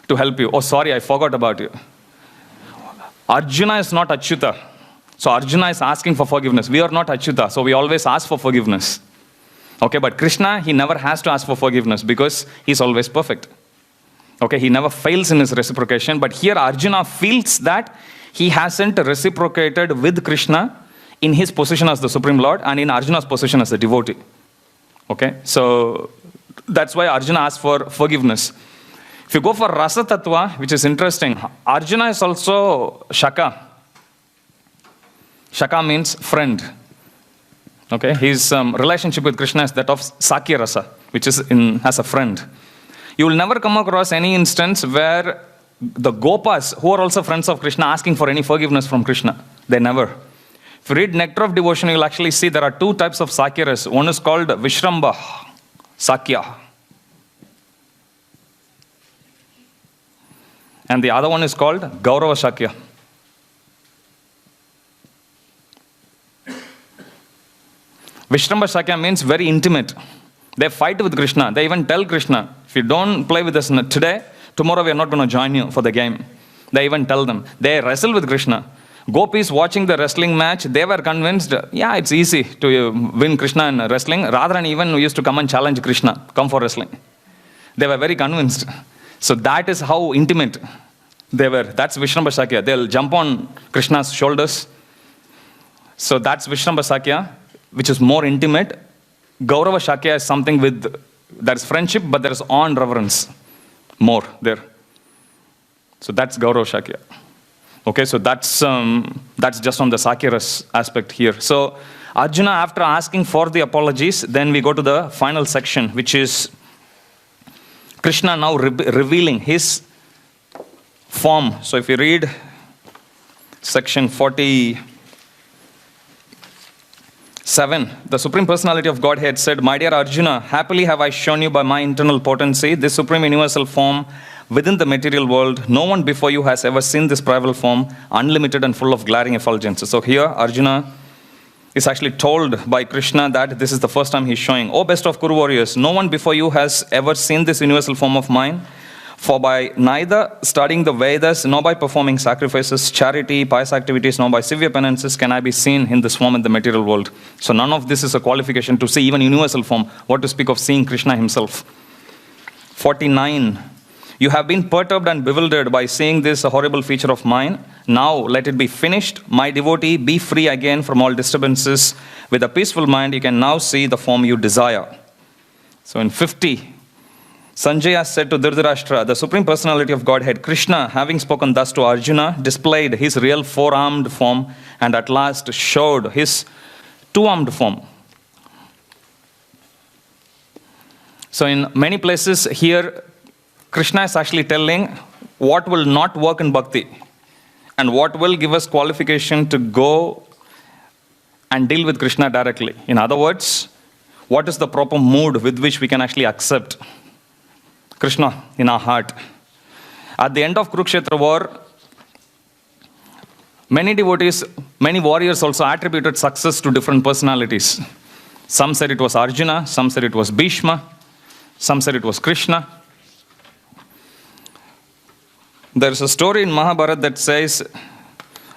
to help you. Oh sorry, I forgot about you. Arjuna is not Achyuta. So Arjuna is asking for forgiveness. We are not Achyuta, so we always ask for forgiveness. Okay, but Krishna, he never has to ask for forgiveness because he's always perfect. Okay, he never fails in his reciprocation, but here Arjuna feels that he hasn't reciprocated with Krishna in his position as the Supreme Lord and in Arjuna's position as a devotee. Okay, so that's why Arjuna asks for forgiveness. If you go for Rasa Tattva, which is interesting, Arjuna is also Shaka. Shaka means friend. Okay, his relationship with Krishna is that of Sakya Rasa, which is as a friend. You will never come across any instance where the Gopas, who are also friends of Krishna, asking for any forgiveness from Krishna. They never. If you read Nectar of Devotion, you will actually see there are two types of Sakyaras. One is called Vishramba Sakya. And the other one is called Gaurava Sakya. Vishramba Sakya means very intimate. They fight with Krishna. They even tell Krishna, if you don't play with us today, tomorrow we are not going to join you for the game. They even tell them. They wrestle with Krishna. Gopis watching the wrestling match, they were convinced, yeah, it's easy to win Krishna in wrestling. Radharani even used to come and challenge Krishna, come for wrestling. They were very convinced. So that is how intimate they were. That's Vishramba Sakya. They'll jump on Krishna's shoulders. So that's Vishramba Sakya, which is more intimate. Gaurava Sakya is something with, there's friendship, but there is awe and reverence more there. So that's Gaurava Sakya. Okay, so that's just on the Sakyaras aspect here. So Arjuna, after asking for the apologies, then we go to the final section, which is Krishna now revealing his form. So if you read section 47, the Supreme Personality of Godhead said, my dear Arjuna, happily have I shown you by my internal potency this Supreme Universal Form within the material world. No one before you has ever seen this primal form, unlimited and full of glaring effulgence. So here Arjuna is actually told by Krishna that this is the first time he's showing, O best of Kuru warriors, no one before you has ever seen this universal form of mine. For by neither studying the Vedas, nor by performing sacrifices, charity, pious activities, nor by severe penances can I be seen in this form in the material world. So none of this is a qualification to see even universal form. What to speak of seeing Krishna himself. 49. You have been perturbed and bewildered by seeing this horrible feature of mine. Now let it be finished. My devotee, be free again from all disturbances. With a peaceful mind, you can now see the form you desire. So in 50, Sanjaya said to Dhritarashtra, the Supreme Personality of Godhead, Krishna, having spoken thus to Arjuna, displayed his real four-armed form and at last showed his two-armed form. So in many places here, Krishna is actually telling what will not work in bhakti and what will give us qualification to go and deal with Krishna directly. In other words, what is the proper mood with which we can actually accept Krishna in our heart. At the end of Kurukshetra war, many devotees, many warriors also attributed success to different personalities. Some said it was Arjuna, some said it was Bhishma, some said it was Krishna. There is a story in Mahabharata that says,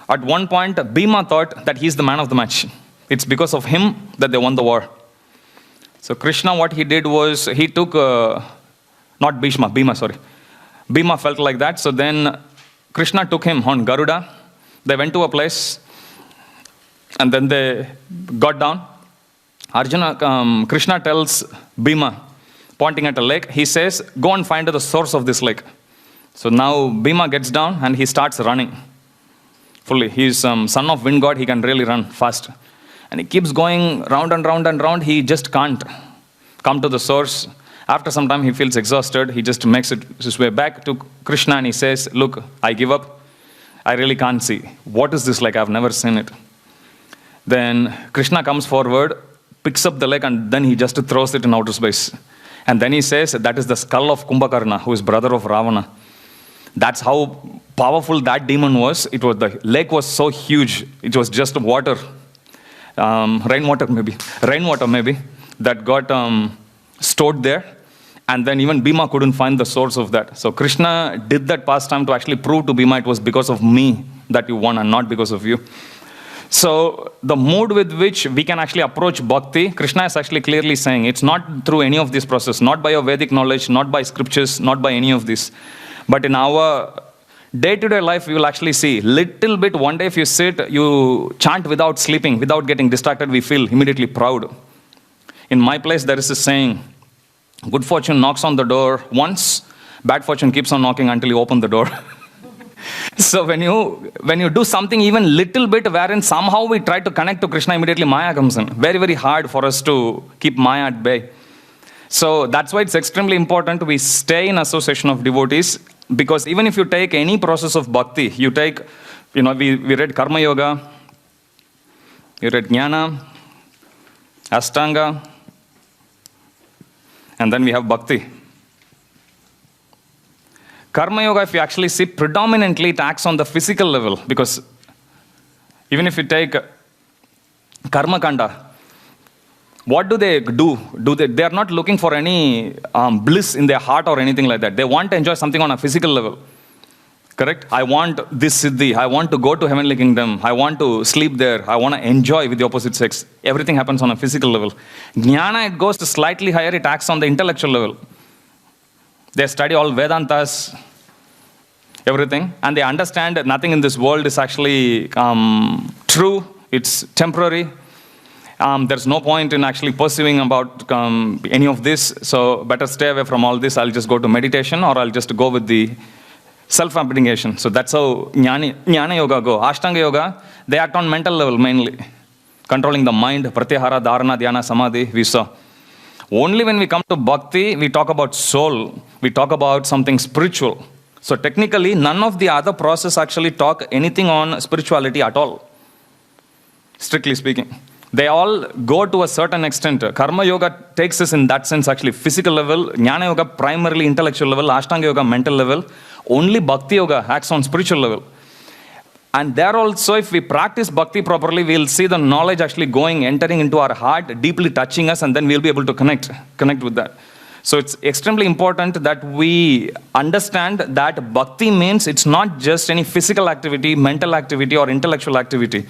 at one point, Bhima thought that he's the man of the match. It's because of him that they won the war. So Krishna, what he did was, he took, not Bhishma, Bhima, sorry. Bhima felt like that, so then Krishna took him on Garuda. They went to a place and then they got down. Krishna tells Bhima, pointing at a lake, he says, go and find the source of this lake. So now Bhima gets down and he starts running fully. He's son of wind god, he can really run fast. And he keeps going round and round and round. He just can't come to the source. After some time, he feels exhausted. He just makes it his way back to Krishna and he says, look, I give up. I really can't see. What is this like? I've never seen it. Then Krishna comes forward, picks up the lake, and then he just throws it in outer space. And then he says, that is the skull of Kumbhakarna, who is brother of Ravana. That's how powerful that demon was. The lake was so huge. It was just water. Rainwater maybe, that got stored there. And then even Bhima couldn't find the source of that. So Krishna did that pastime to actually prove to Bhima it was because of me that you won and not because of you. So the mood with which we can actually approach bhakti, Krishna is actually clearly saying it's not through any of this process, not by your Vedic knowledge, not by scriptures, not by any of this. But in our day-to-day life, we will actually see little bit. One day if you sit, you chant without sleeping, without getting distracted, we feel immediately proud. In my place, there is a saying, good fortune knocks on the door once, bad fortune keeps on knocking until you open the door. So when you do something even little bit wherein somehow we try to connect to Krishna, immediately Maya comes in. Very, very hard for us to keep Maya at bay. So that's why it's extremely important we stay in association of devotees, because even if you take any process of bhakti, you take, we read Karma Yoga, you read Jnana, Ashtanga, and then we have bhakti. Karma Yoga, if you actually see, predominantly it acts on the physical level, because even if you take Karma Kanda, what do they do? They are not looking for any bliss in their heart or anything like that. They want to enjoy something on a physical level. Correct? I want this siddhi. I want to go to heavenly kingdom. I want to sleep there. I want to enjoy with the opposite sex. Everything happens on a physical level. Jnana, it goes to slightly higher. It acts on the intellectual level. They study all Vedantas, everything, and they understand that nothing in this world is actually true. It's temporary. There's no point in actually pursuing about any of this. So better stay away from all this. I'll just go to meditation, or I'll just go with the self-abnegation. So that's how Jnana Yoga go. Ashtanga Yoga, they act on mental level mainly. Controlling the mind, Pratyahara, Dharana, Dhyana, Samadhi, we saw. Only when we come to bhakti, we talk about soul. We talk about something spiritual. So technically, none of the other process actually talk anything on spirituality at all. Strictly speaking. They all go to a certain extent. Karma Yoga takes us in that sense actually physical level. Jnana Yoga primarily intellectual level. Ashtanga Yoga mental level. Only Bhakti Yoga acts on spiritual level. And there also, if we practice bhakti properly, we'll see the knowledge actually entering into our heart, deeply touching us, and then we'll be able to connect with that. So it's extremely important that we understand that bhakti means it's not just any physical activity, mental activity, or intellectual activity.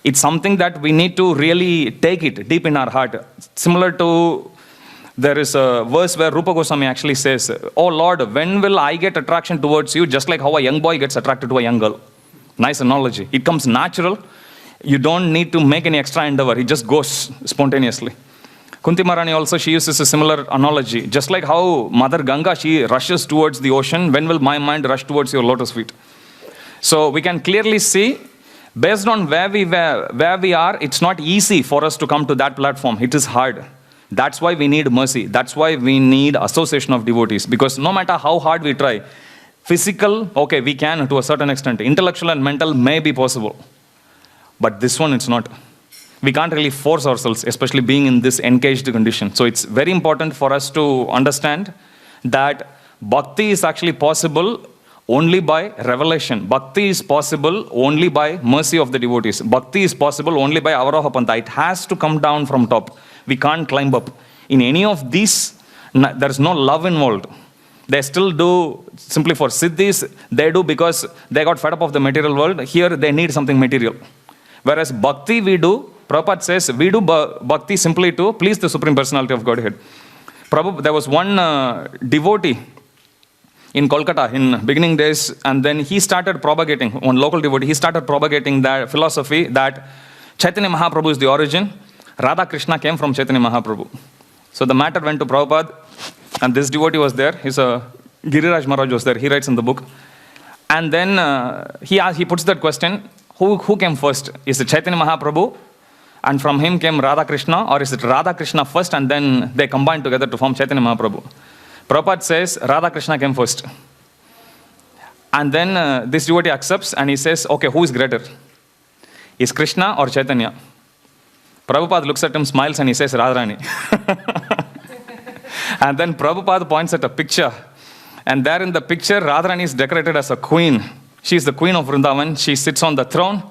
It's something that we need to really take it deep in our heart. Similar to, there is a verse where Rupa Goswami actually says, "Oh Lord, when will I get attraction towards you?" Just like how a young boy gets attracted to a young girl. Nice analogy. It comes natural. You don't need to make any extra endeavor. It just goes spontaneously. Kunti Maharani also, she uses a similar analogy. Just like how Mother Ganga, she rushes towards the ocean. When will my mind rush towards your lotus feet? So we can clearly see, based on where we are, it's not easy for us to come to that platform. It is hard. That's why we need mercy. That's why we need association of devotees. Because no matter how hard we try, physical, okay, we can to a certain extent. Intellectual and mental may be possible. But this one, it's not. We can't really force ourselves, especially being in this encaged condition. So it's very important for us to understand that bhakti is actually possible only by revelation. Bhakti is possible only by mercy of the devotees. Bhakti is possible only by Avaroha Pantha. It has to come down from top. We can't climb up. In any of these, there's no love involved. They still do simply for siddhis. They do because they got fed up of the material world. Here they need something material. Whereas bhakti we do, Prabhupada says, we do bhakti simply to please the Supreme Personality of Godhead. There was one devotee. in Kolkata in beginning days, and then he started propagating, one local devotee, he started propagating that philosophy that Chaitanya Mahaprabhu is the origin, Radha Krishna came from Chaitanya Mahaprabhu. So the matter went to Prabhupada, and this devotee was there, Giriraj Maharaj was there, he writes in the book. And then he puts that question, who came first? Is it Chaitanya Mahaprabhu, and from him came Radha Krishna, or is it Radha Krishna first and then they combined together to form Chaitanya Mahaprabhu? Prabhupada says Radha Krishna came first. And then this devotee accepts and he says, okay, who is greater? Is Krishna or Chaitanya? Prabhupada looks at him, smiles, and he says Radharani. And then Prabhupada points at a picture. And there in the picture, Radharani is decorated as a queen. She is the queen of Vrindavan. She sits on the throne.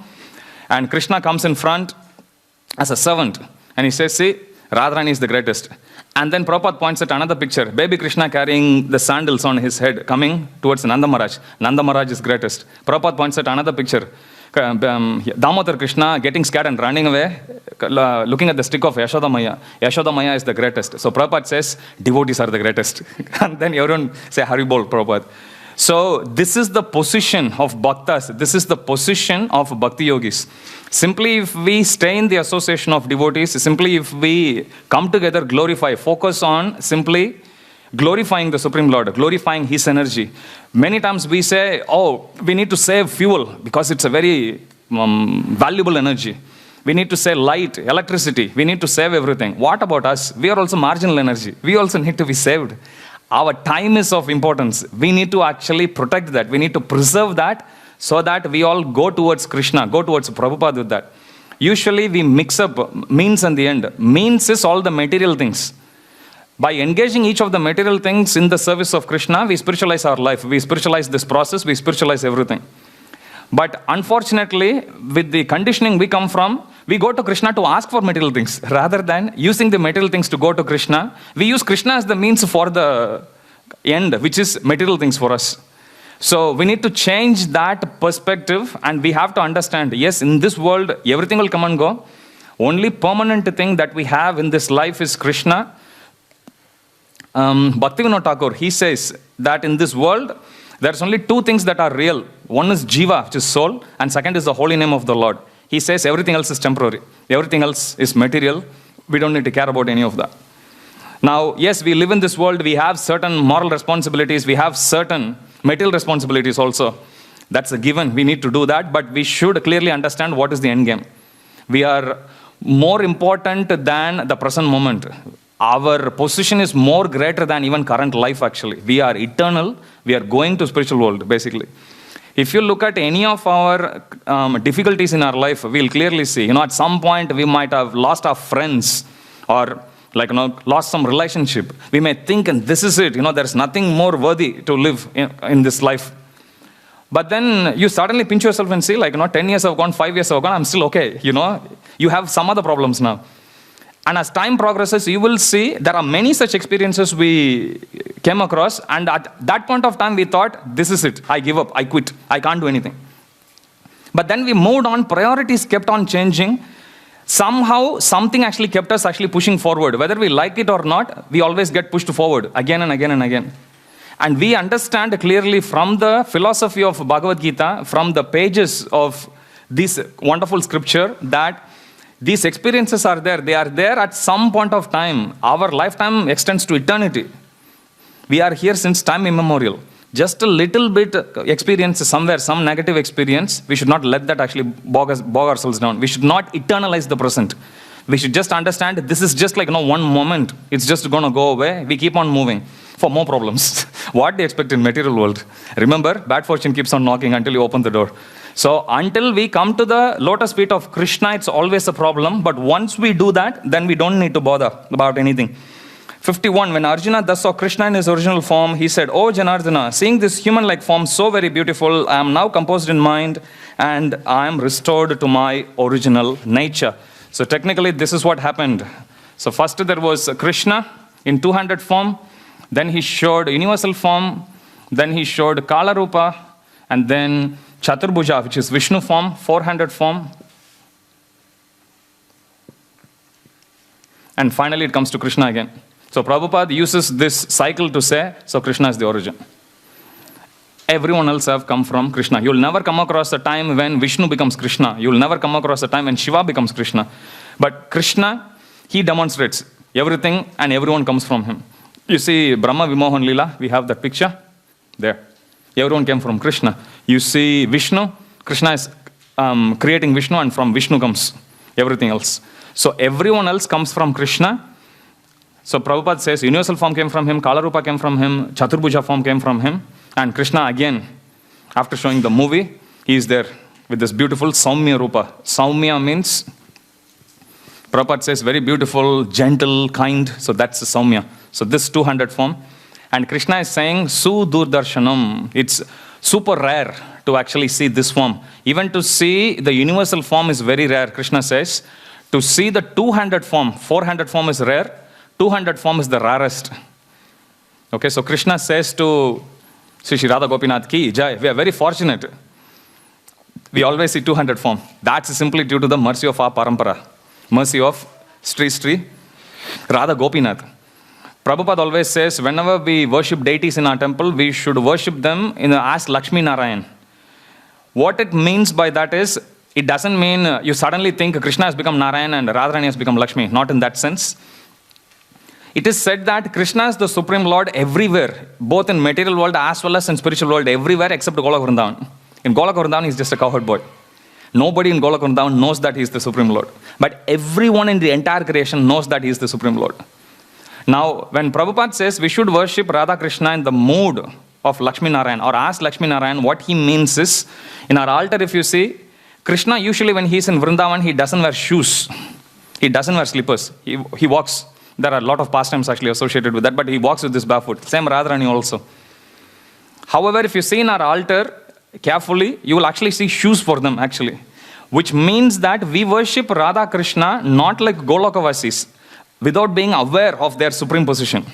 And Krishna comes in front as a servant. And he says, see, Radharani is the greatest. And then Prabhupada points at another picture. Baby Krishna carrying the sandals on his head, coming towards Nanda Maharaj. Nanda Maharaj is greatest. Prabhupada points at another picture. Damodar Krishna getting scared and running away, looking at the stick of Yashoda Maya. Yashoda Maya is the greatest. So Prabhupada says, devotees are the greatest. And then everyone say, Haribol, Prabhupada. So this is the position of bhaktas. This is the position of bhakti yogis. Simply if we stay in the association of devotees, simply if we come together, glorify, focus on simply glorifying the Supreme Lord, glorifying His energy. Many times we say, oh, we need to save fuel because it's a very valuable energy. We need to save light, electricity. We need to save everything. What about us? We are also marginal energy. We also need to be saved. Our time is of importance. We need to actually protect that. We need to preserve that so that we all go towards Krishna, go towards Prabhupada with that. Usually we mix up means and the end. Means is all the material things. By engaging each of the material things in the service of Krishna, we spiritualize our life. We spiritualize this process. We spiritualize everything. But unfortunately, with the conditioning we come from, we go to Krishna to ask for material things. Rather than using the material things to go to Krishna, we use Krishna as the means for the end, which is material things for us. So we need to change that perspective, and we have to understand, yes, in this world, everything will come and go. Only permanent thing that we have in this life is Krishna. Bhaktivinoda Thakur, he says that in this world, there's only two things that are real. One is Jiva, which is soul, and second is the holy name of the Lord. He says everything else is temporary. Everything else is material. We don't need to care about any of that. Now, yes, we live in this world. We have certain moral responsibilities. We have certain material responsibilities also. That's a given. We need to do that. But we should clearly understand what is the end game. We are more important than the present moment. Our position is more greater than even current life actually. We are eternal. We are going to spiritual world basically. If you look at any of our difficulties in our life, we'll clearly see, at some point we might have lost our friends or lost some relationship. We may think, and this is it, there's nothing more worthy to live in this life. But then you suddenly pinch yourself and see, 10 years have gone, 5 years have gone, I'm still okay, You have some other problems now. And as time progresses, you will see there are many such experiences we came across. And at that point of time, we thought, this is it. I give up. I quit. I can't do anything. But then we moved on. Priorities kept on changing. Somehow, something actually kept us actually pushing forward. Whether we like it or not, we always get pushed forward again and again and again. And we understand clearly from the philosophy of Bhagavad Gita, from the pages of this wonderful scripture, that these experiences are there. They are there at some point of time. Our lifetime extends to eternity. We are here since time immemorial. Just a little bit experience somewhere, some negative experience, we should not let that actually bog ourselves down. We should not eternalize the present. We should just understand this is just one moment. It's just going to go away. We keep on moving for more problems. What do you expect in material world? Remember, bad fortune keeps on knocking until you open the door. So until we come to the lotus feet of Krishna, it's always a problem. But once we do that, then we don't need to bother about anything. 51, when Arjuna thus saw Krishna in his original form, he said, "O Janardana, seeing this human-like form so very beautiful, I am now composed in mind and I am restored to my original nature." So technically, this is what happened. So first there was Krishna in 200 form. Then he showed universal form. Then he showed Kala Rupa. And then Chaturbhuja, which is Vishnu form, 400 form. And finally it comes to Krishna again. So Prabhupada uses this cycle to say, so Krishna is the origin. Everyone else have come from Krishna. You'll never come across a time when Vishnu becomes Krishna. You'll never come across a time when Shiva becomes Krishna. But Krishna, he demonstrates everything and everyone comes from him. You see Brahma Vimohan Leela, we have that picture there. Everyone came from Krishna. You see Vishnu, Krishna is creating Vishnu, and from Vishnu comes everything else. So everyone else comes from Krishna. So Prabhupada says universal form came from him, Kala Rupa came from him, Chaturbhuja form came from him. And Krishna again, after showing the movie, he is there with this beautiful Saumya Rupa. Saumya means, Prabhupada says, very beautiful, gentle, kind. So that's the Saumya. So this 200 form. And Krishna is saying, Sudurdarshanam. It's super rare to actually see this form. Even to see the universal form is very rare, Krishna says. To see the 200 form, 400 form is rare, 200 form is the rarest. Okay, so Krishna says to Sri Radha Gopinath ki jai, we are very fortunate. We always see 200 form. That's simply due to the mercy of our parampara. Mercy of Sri Radha Gopinath. Prabhupada always says, whenever we worship deities in our temple, we should worship them as Lakshmi Narayan. What it means by that is, it doesn't mean you suddenly think Krishna has become Narayan and Radharani has become Lakshmi. Not in that sense. It is said that Krishna is the Supreme Lord everywhere, both in material world as well as in spiritual world, everywhere except Golok Vrindavan. In Golok Vrindavan, he is just a cowherd boy. Nobody in Golok Vrindavan knows that he is the Supreme Lord. But everyone in the entire creation knows that he is the Supreme Lord. Now, when Prabhupada says we should worship Radha Krishna in the mood of Lakshmi Narayan or as Lakshmi Narayan, what he means is, in our altar, if you see, Krishna usually when he is in Vrindavan, he doesn't wear shoes. He doesn't wear slippers. He walks. There are a lot of pastimes actually associated with that, but he walks with this barefoot. Same Radharani also. However, if you see in our altar carefully, you will actually see shoes for them actually. Which means that we worship Radha Krishna not like Golokavasis, without being aware of their supreme position.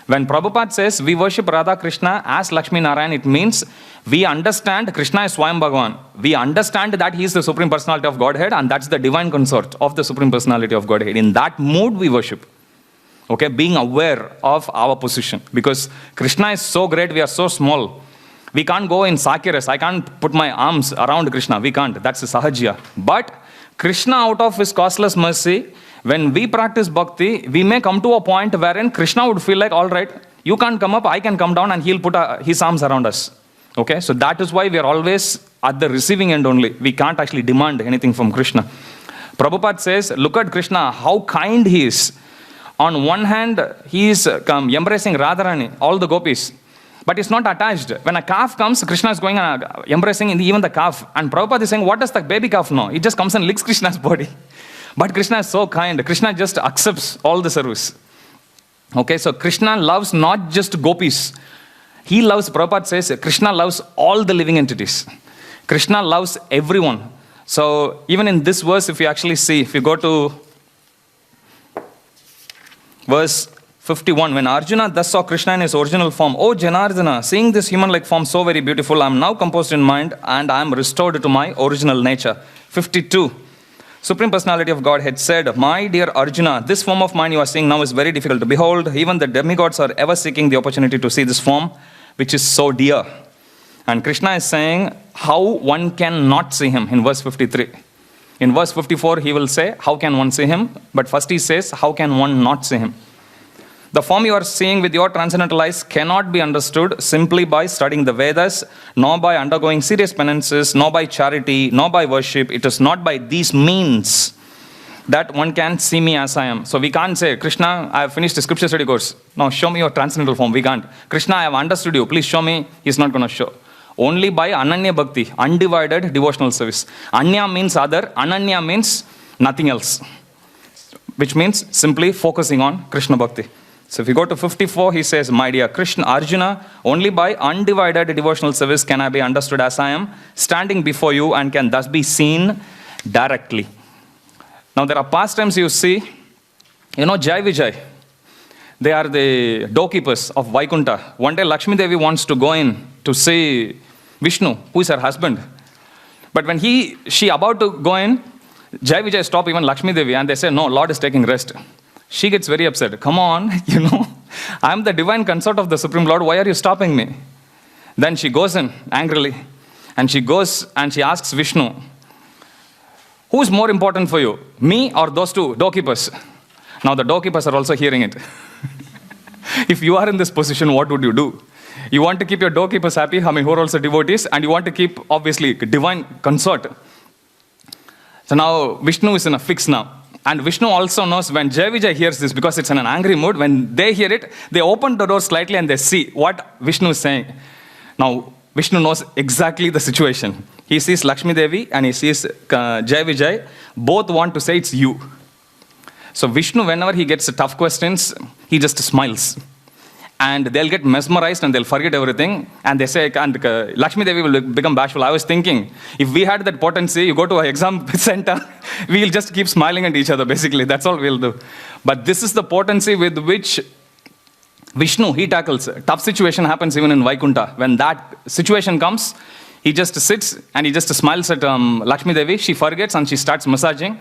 When Prabhupada says we worship Radha Krishna as Lakshmi Narayan, it means we understand Krishna is Swayam Bhagavan. We understand that he is the Supreme Personality of Godhead and that's the divine consort of the Supreme Personality of Godhead. In that mood we worship. Okay, being aware of our position. Because Krishna is so great, we are so small. We can't go in Sakyaras. I can't put my arms around Krishna. We can't. That's the Sahajya. But Krishna, out of his causeless mercy, when we practice bhakti, we may come to a point wherein Krishna would feel like, all right, you can't come up, I can come down, and he'll put his arms around us. Okay, so that is why we are always at the receiving end only. We can't actually demand anything from Krishna. Prabhupada says, look at Krishna, how kind he is. On one hand, he is embracing Radharani, all the gopis. But it's not attached. When a calf comes, Krishna is going and embracing even the calf. And Prabhupada is saying, what does the baby calf know? It just comes and licks Krishna's body. But Krishna is so kind. Krishna just accepts all the service. Okay, so Krishna loves not just gopis. He loves, Prabhupada says, Krishna loves all the living entities. Krishna loves everyone. So even in this verse, if you actually see, if you go to verse 51, when Arjuna thus saw Krishna in his original form, O Janardana, seeing this human-like form so very beautiful, I am now composed in mind and I am restored to my original nature. 52. Supreme Personality of Godhead said, my dear Arjuna, this form of mine you are seeing now is very difficult to behold. Even the demigods are ever seeking the opportunity to see this form, which is so dear. And Krishna is saying how one can not see him in verse 53. In verse 54, he will say, how can one see him? But first he says, how can one not see him? The form you are seeing with your transcendental eyes cannot be understood simply by studying the Vedas, nor by undergoing serious penances, nor by charity, nor by worship. It is not by these means that one can see me as I am. So we can't say, Krishna, I have finished the scripture study course. Now show me your transcendental form. We can't. Krishna, I have understood you. Please show me. He's not going to show. Only by Ananya Bhakti, undivided devotional service. Anya means other. Ananya means nothing else. Which means simply focusing on Krishna Bhakti. So if you go to 54, he says, my dear Krishna, Arjuna, only by undivided devotional service can I be understood as I am, standing before you and can thus be seen directly. Now there are pastimes you see, Jai Vijay. They are the doorkeepers of Vaikunta. One day Lakshmi Devi wants to go in to see Vishnu, who is her husband. But when she about to go in, Jai Vijay stop even Lakshmi Devi and they say, no, Lord is taking rest. She gets very upset. Come on, I'm the divine consort of the Supreme Lord. Why are you stopping me? Then she goes in angrily, and she goes and she asks Vishnu, who's more important for you, me or those two doorkeepers? Now the doorkeepers are also hearing it. If you are in this position, what would you do? You want to keep your doorkeepers happy, who are also devotees, and you want to keep, obviously, divine consort. So now Vishnu is in a fix now. And Vishnu also knows when Jai Vijay hears this, because it's in an angry mood, when they hear it, they open the door slightly and they see what Vishnu is saying. Now, Vishnu knows exactly the situation. He sees Lakshmi Devi and he sees Jai Vijay. Both want to say it's you. So Vishnu, whenever he gets tough questions, he just smiles. And they'll get mesmerized and they'll forget everything. And they say, and Lakshmi Devi will become bashful. I was thinking, if we had that potency, you go to an exam center, we'll just keep smiling at each other, basically. That's all we'll do. But this is the potency with which Vishnu, he tackles. Tough situation happens even in Vaikuntha. When that situation comes, he just sits and he just smiles at Lakshmi Devi. She forgets and she starts massaging.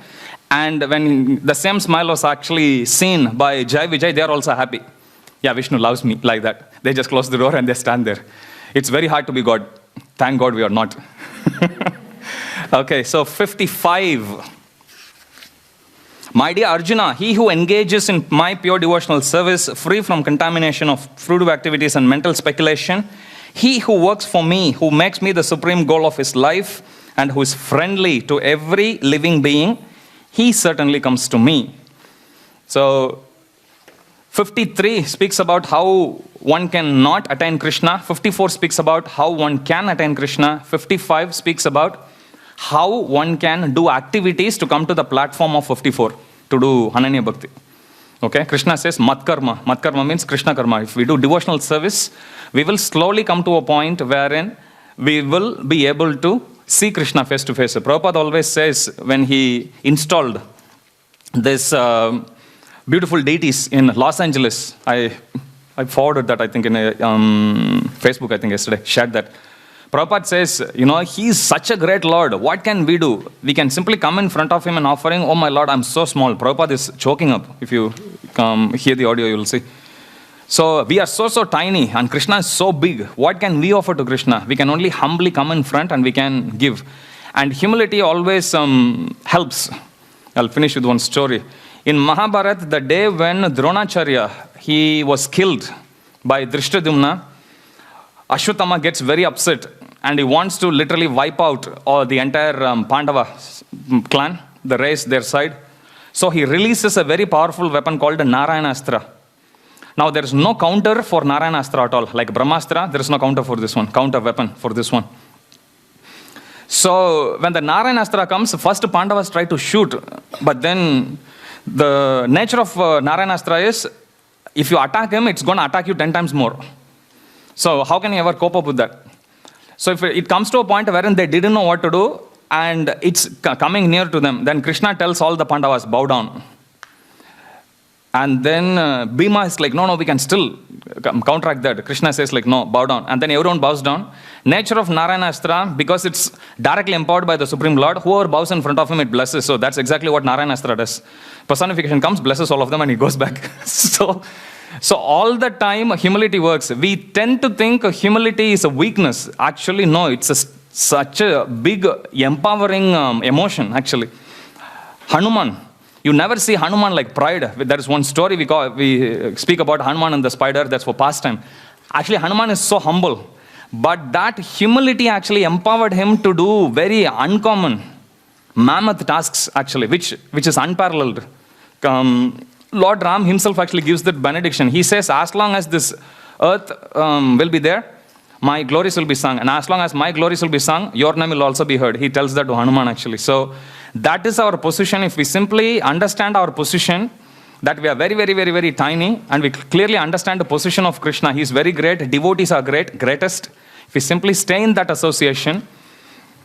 And when the same smile was actually seen by Jai Vijay, they are also happy. Yeah, Vishnu loves me, like that. They just close the door and they stand there. It's very hard to be God. Thank God we are not. Okay, so 55. My dear Arjuna, he who engages in my pure devotional service, free from contamination of fruitive activities and mental speculation, he who works for me, who makes me the supreme goal of his life, and who is friendly to every living being, he certainly comes to me. So, 53 speaks about how one cannot attain Krishna. 54 speaks about how one can attain Krishna. 55 speaks about how one can do activities to come to the platform of 54, to do Ananya Bhakti. Okay, Krishna says Mat Karma. Mat Karma means Krishna Karma. If we do devotional service, we will slowly come to a point wherein we will be able to see Krishna face to face. Prabhupada always says, when he installed this beautiful deities in Los Angeles, I forwarded that, I think, in a, Facebook, I think, yesterday, shared that. Prabhupada says, he is such a great Lord. What can we do? We can simply come in front of him and offering, oh my Lord, I'm so small. Prabhupada is choking up. If you hear the audio, you will see. So we are so tiny and Krishna is so big. What can we offer to Krishna? We can only humbly come in front and we can give. And humility always helps. I'll finish with one story. In Mahabharata, the day when Dronacharya, he was killed by Drishtadyumna, Ashwatthama gets very upset and he wants to literally wipe out all the entire Pandava clan, the race, their side. So he releases a very powerful weapon called the Narayanastra. Now there is no counter for Narayanastra at all. Like Brahmastra, there is no counter for this one, counter weapon for this one. So when the Narayanastra comes, first Pandavas try to shoot, but then the nature of Narayanastra is, if you attack him, it's going to attack you 10 times more. So how can you ever cope up with that? So if it comes to a point wherein they didn't know what to do, and it's coming near to them, then Krishna tells all the Pandavas, bow down. And then Bhima is like, no, we can still counteract that. Krishna says like, no, bow down. And then everyone bows down. Nature of Narayanastra, because it's directly empowered by the Supreme Lord, whoever bows in front of him, it blesses. So that's exactly what Narayanastra does. Personification comes, blesses all of them, and he goes back. So all the time, humility works. We tend to think humility is a weakness. Actually, no, it's such a big, empowering emotion, actually. Hanuman. You never see Hanuman like pride. There is one story we speak about Hanuman and the spider, that's for pastime. Actually, Hanuman is so humble. But that humility actually empowered him to do very uncommon, mammoth tasks, actually, which is unparalleled. Lord Ram himself actually gives that benediction. He says, as long as this earth will be there, my glories will be sung. And as long as my glories will be sung, your name will also be heard. He tells that to Hanuman, actually. So that is our position. If we simply understand our position, that we are very, very, very, very tiny, and we clearly understand the position of Krishna. He is very great. Devotees are greatest. If we simply stay in that association,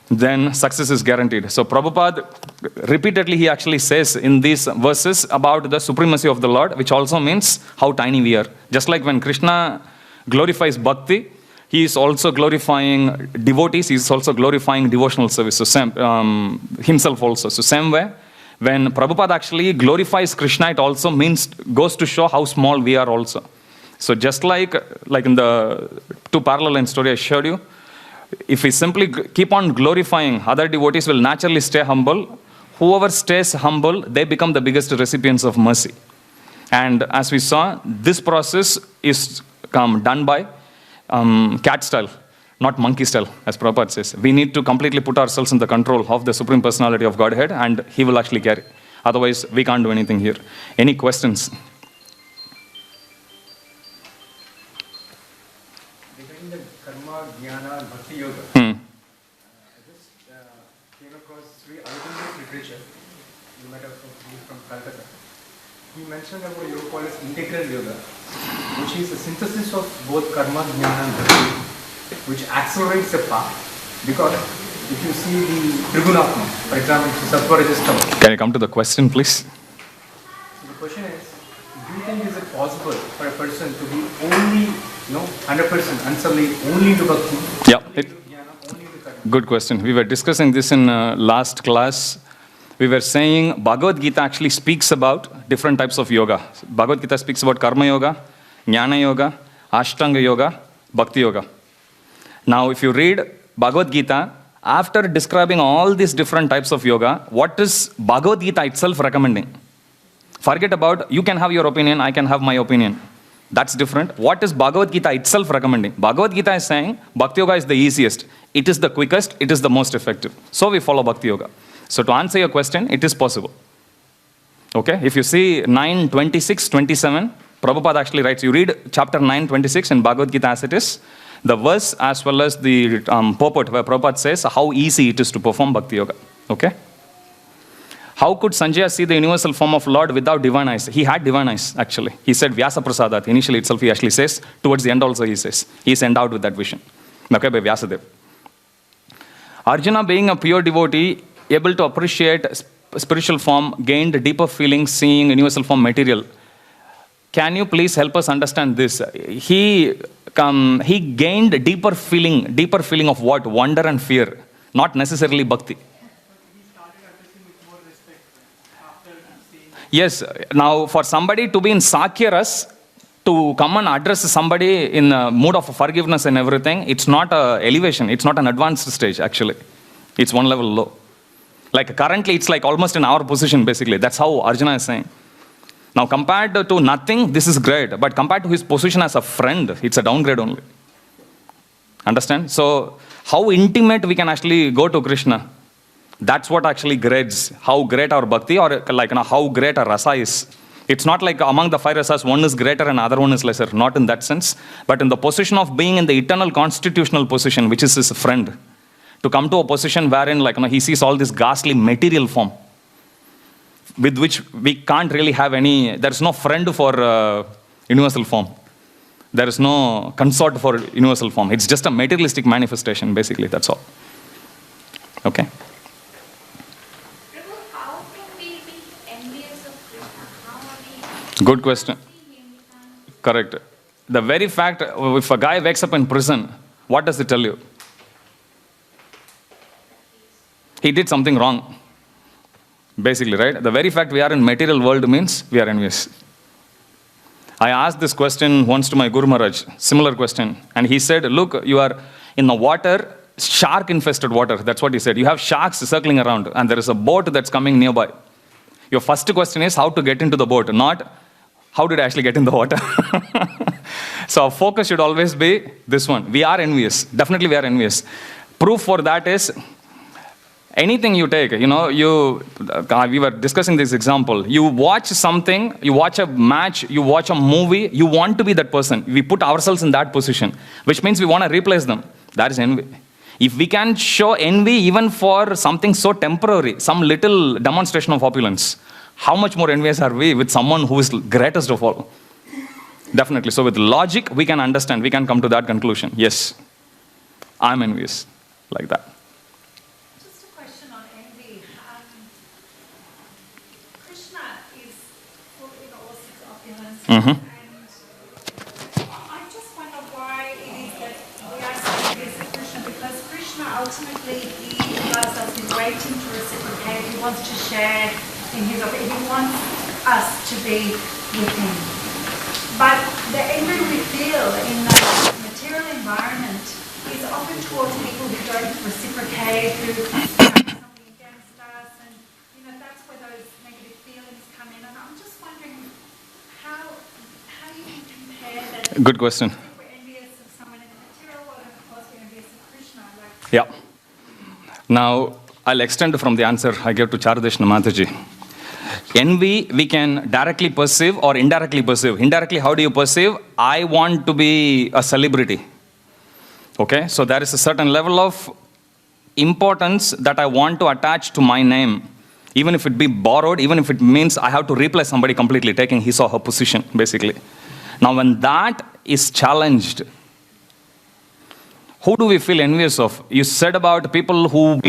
then success is guaranteed. So Prabhupada, repeatedly he actually says in these verses about the supremacy of the Lord, which also means how tiny we are. Just like when Krishna glorifies bhakti, he is also glorifying devotees, he is also glorifying devotional service, so himself also. So same way, when Prabhupada actually glorifies Krishna, it also goes to show how small we are also. So just like in the two parallel line story I showed you, if we simply keep on glorifying, other devotees will naturally stay humble. Whoever stays humble, they become the biggest recipients of mercy. And as we saw, this process is done by cat style, not monkey style, as Prabhupada says. We need to completely put ourselves in the control of the Supreme Personality of Godhead, and He will actually carry. Otherwise, we can't do anything here. Any questions? Regarding the karma, jnana, and bhakti yoga, I just came across Sri Aurobindo's literature. You might have read from Calcutta. He mentioned about a yoga called as integral yoga, which is a synthesis of both karma, jnana, and bhakti, which accelerates the path. Because if you see the Trigunatma, for example, Sattva, Rajas, Tama. Can you come to the question, please? So the question is, do you think is it possible for a person to be only, 100% unsullied, only into bhakti, Yeah. only into jnana, only into karma? Good question. We were discussing this in last class. We were saying Bhagavad Gita actually speaks about different types of yoga. Bhagavad Gita speaks about karma yoga, jnana yoga, ashtanga yoga, bhakti yoga. Now, if you read Bhagavad Gita, after describing all these different types of yoga, what is Bhagavad Gita itself recommending? Forget about, you can have your opinion, I can have my opinion. That's different. What is Bhagavad Gita itself recommending? Bhagavad Gita is saying Bhakti Yoga is the easiest. It is the quickest. It is the most effective. So we follow Bhakti Yoga. So to answer your question, it is possible. Okay? If you see 9:26, 27, Prabhupada actually writes, you read chapter 9:26 in Bhagavad Gita as it is, the verse as well as the purport where Prabhupada says how easy it is to perform Bhakti Yoga. Okay? How could Sanjaya see the universal form of Lord without divine eyes? He had divine eyes, actually. He said Vyasa Prasadat. Initially itself, he actually says, towards the end also he says, he's endowed with that vision. Okay, by Vyasadeva. Arjuna, being a pure devotee, able to appreciate spiritual form, gained deeper feelings seeing universal form material. Can you please help us understand this? He gained deeper feeling of what? Wonder and fear, not necessarily bhakti. Yes, now for somebody to be in Sakya Ras, to come and address somebody in a mood of forgiveness and everything, it's not an elevation, it's not an advanced stage actually. It's one level low. Like currently it's like almost in our position basically. That's how Arjuna is saying. Now compared to nothing, this is great. But compared to his position as a friend, it's a downgrade only. Understand? So how intimate we can actually go to Krishna. That's what actually grades how great our bhakti or like how great our rasa is. It's not like among the five rasas, one is greater and other one is lesser. Not in that sense. But in the position of being in the eternal constitutional position, which is his friend. To come to a position wherein he sees all this ghastly material form. With which we can't really have any, there's no friend for universal form. There is no consort for universal form. It's just a materialistic manifestation basically, that's all. Okay? How can we be envious of Krishna? How are we? Good question. Correct. The very fact, if a guy wakes up in prison, what does it tell you? He did something wrong. Basically, right? The very fact we are in material world means we are envious. I asked this question once to my Guru Maharaj, similar question. And he said, look, you are in the water, shark-infested water. That's what he said. You have sharks circling around and there is a boat that's coming nearby. Your first question is how to get into the boat, not how did I actually get in the water. So our focus should always be this one. We are envious. Definitely we are envious. Proof for that is, anything you take, we were discussing this example. You watch something, you watch a match, you watch a movie, you want to be that person. We put ourselves in that position, which means we want to replace them. That is envy. If we can show envy even for something so temporary, some little demonstration of opulence, how much more envious are we with someone who is greatest of all? Definitely. So with logic, we can understand, we can come to that conclusion. Yes, I'm envious, like that. Just a question on envy. Krishna is full in all six opulence. Mm-hmm. And I just wonder why it is that we are so envious of Krishna, because Krishna ultimately, he loves us, he's waiting to reciprocate, he wants to share in his opinion, he wants us to be with him. But the envy we feel in the material environment is often towards people who don't reciprocate, who something against us, and that's where those negative feelings come in. And I'm just wondering how you can compare that. Good question. If we're envious of someone in the material world, and of course we're envious of Krishna. Yeah. Now, I'll extend from the answer I gave to Charadeshna Mataji. Envy, we can directly perceive or indirectly perceive. Indirectly, how do you perceive? I want to be a celebrity. Okay, so there is a certain level of importance that I want to attach to my name. Even if it be borrowed, even if it means I have to replace somebody completely, taking his or her position, basically. Now, when that is challenged, who do we feel envious of? You said about people who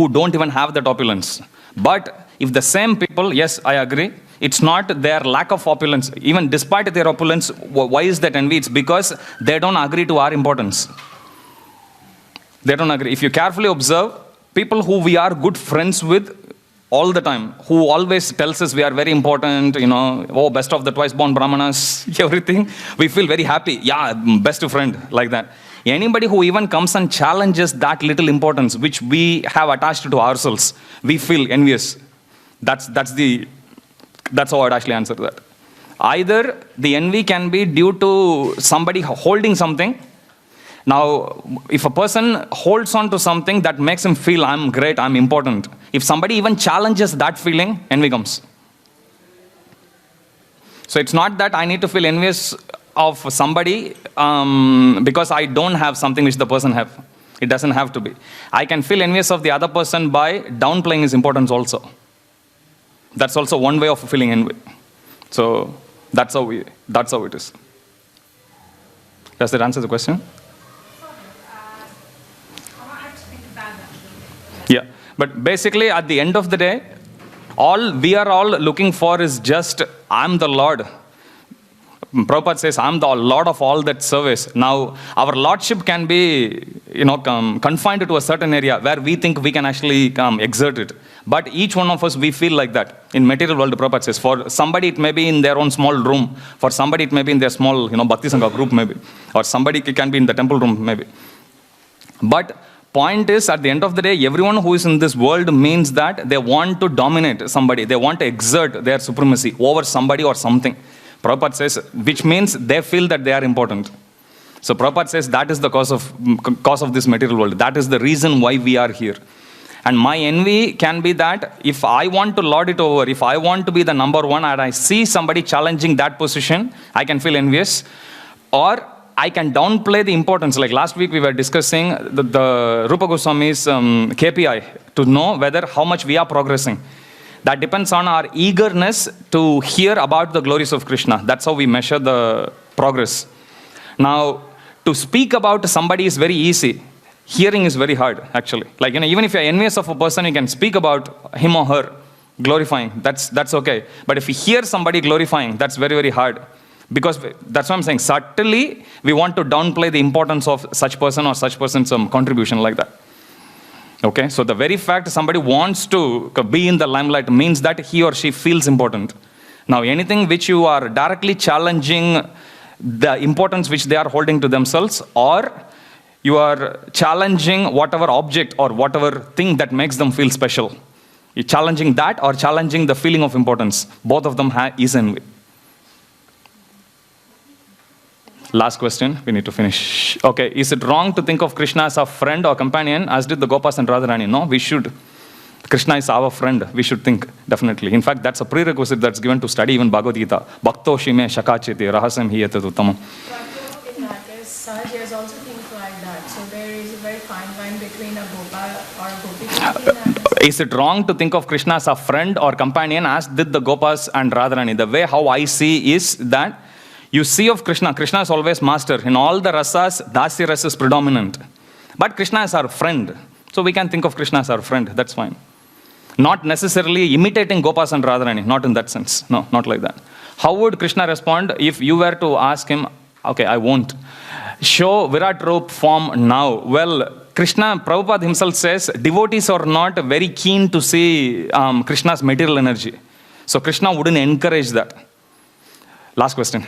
don't even have that opulence. But if the same people, yes, I agree, it's not their lack of opulence. Even despite their opulence, why is that envy? It's because they don't agree to our importance. They don't agree. If you carefully observe, people who we are good friends with all the time, who always tells us we are very important, oh, best of the twice-born Brahmanas, everything, we feel very happy. Yeah, best friend, like that. Anybody who even comes and challenges that little importance which we have attached to ourselves, we feel envious. That's how I'd actually answer that. Either the envy can be due to somebody holding something. Now, if a person holds on to something that makes him feel I'm great, I'm important, if somebody even challenges that feeling, envy comes. So it's not that I need to feel envious of somebody because I don't have something which the person have. It doesn't have to be. I can feel envious of the other person by downplaying his importance also. That's also one way of feeling envy. So that's how it is. Does that answer the question? I have to think about that. Yeah. But basically, at the end of the day, all we are all looking for is just, I'm the Lord. Prabhupada says, I'm the Lord of all that service. Now, our lordship can be, confined to a certain area where we think we can actually exert it. But each one of us, we feel like that. In material world, Prabhupada says, for somebody it may be in their own small room. For somebody it may be in their small, Bhakti Sangha group maybe. Or somebody can be in the temple room maybe. But point is, at the end of the day, everyone who is in this world means that they want to dominate somebody. They want to exert their supremacy over somebody or something. Prabhupada says, which means they feel that they are important. So Prabhupada says that is the cause of this material world. That is the reason why we are here. And my envy can be that if I want to lord it over, if I want to be the number one and I see somebody challenging that position, I can feel envious. Or I can downplay the importance. Like last week we were discussing the Rupa Goswami's KPI to know whether how much we are progressing. That depends on our eagerness to hear about the glories of Krishna. That's how we measure the progress. Now, to speak about somebody is very easy. Hearing is very hard, actually. Like, even if you're envious of a person, you can speak about him or her, glorifying. That's okay. But if you hear somebody glorifying, that's very, very hard. Because that's what I'm saying. Subtly, we want to downplay the importance of such person or such person's contribution like that. Okay, so the very fact somebody wants to be in the limelight means that he or she feels important. Now, anything which you are directly challenging the importance which they are holding to themselves, or you are challenging whatever object or whatever thing that makes them feel special. You're challenging that or challenging the feeling of importance. Both of them is envy. Last question, we need to finish. Okay, is it wrong to think of Krishna as a friend or companion, as did the Gopas and Radharani? No, we should. Krishna is our friend, we should think, definitely. In fact, that's a prerequisite that's given to study even Bhagavad Gita. Bhakto shime shakachiti rahasam hiyate uttamam. In that case, Sahajiyas also think like that. So there is a very fine line between a Gopa or a Gopi. Is it wrong to think of Krishna as a friend or companion, as did the Gopas and Radharani? The way how I see is that you see of Krishna is always master. In all the rasas, dasya rasa is predominant. But Krishna is our friend. So we can think of Krishna as our friend, that's fine. Not necessarily imitating Gopas and Radharani, not in that sense. No, not like that. How would Krishna respond if you were to ask him, okay, I won't. Show Virat Roop form now. Well, Krishna, Prabhupada himself says, devotees are not very keen to see Krishna's material energy. So Krishna wouldn't encourage that. Last question.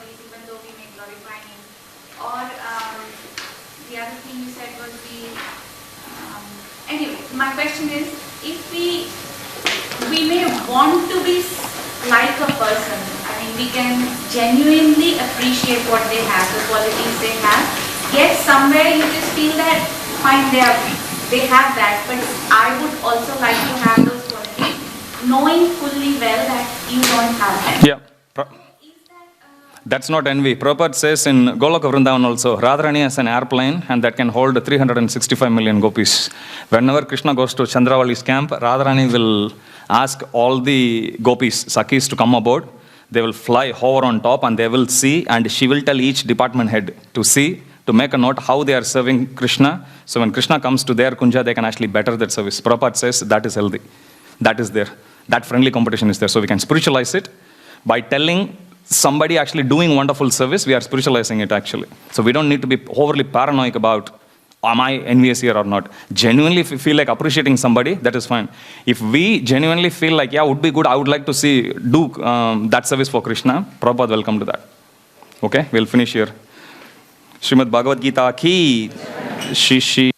qualities even though we may glorify him. Or the other thing you said was anyway, my question is, if we may want to be like a person, I mean, we can genuinely appreciate what they have, the qualities they have, yet somewhere you just feel that, fine, they have that, but I would also like to have those qualities, knowing fully well that you don't have that. Yeah. That's not envy. Prabhupada says in Goloka Vrindavan also, Radharani has an airplane and that can hold 365 million gopis. Whenever Krishna goes to Chandravali's camp, Radharani will ask all the gopis, Sakis, to come aboard. They will fly, hover on top, and they will see, and she will tell each department head to see, to make a note how they are serving Krishna. So when Krishna comes to their kunja, they can actually better their service. Prabhupada says that is healthy. That is there. That friendly competition is there. So we can spiritualize it by telling somebody actually doing wonderful service. We are spiritualizing it actually. So we don't need to be overly paranoid about, am I envious here or not? Genuinely, if we feel like appreciating somebody, that is fine. If we genuinely feel like, yeah, would be good, I would like to do that service for Krishna, Prabhupada, welcome to that. Okay, we'll finish here. Srimad Bhagavad Gita ki, Shishi.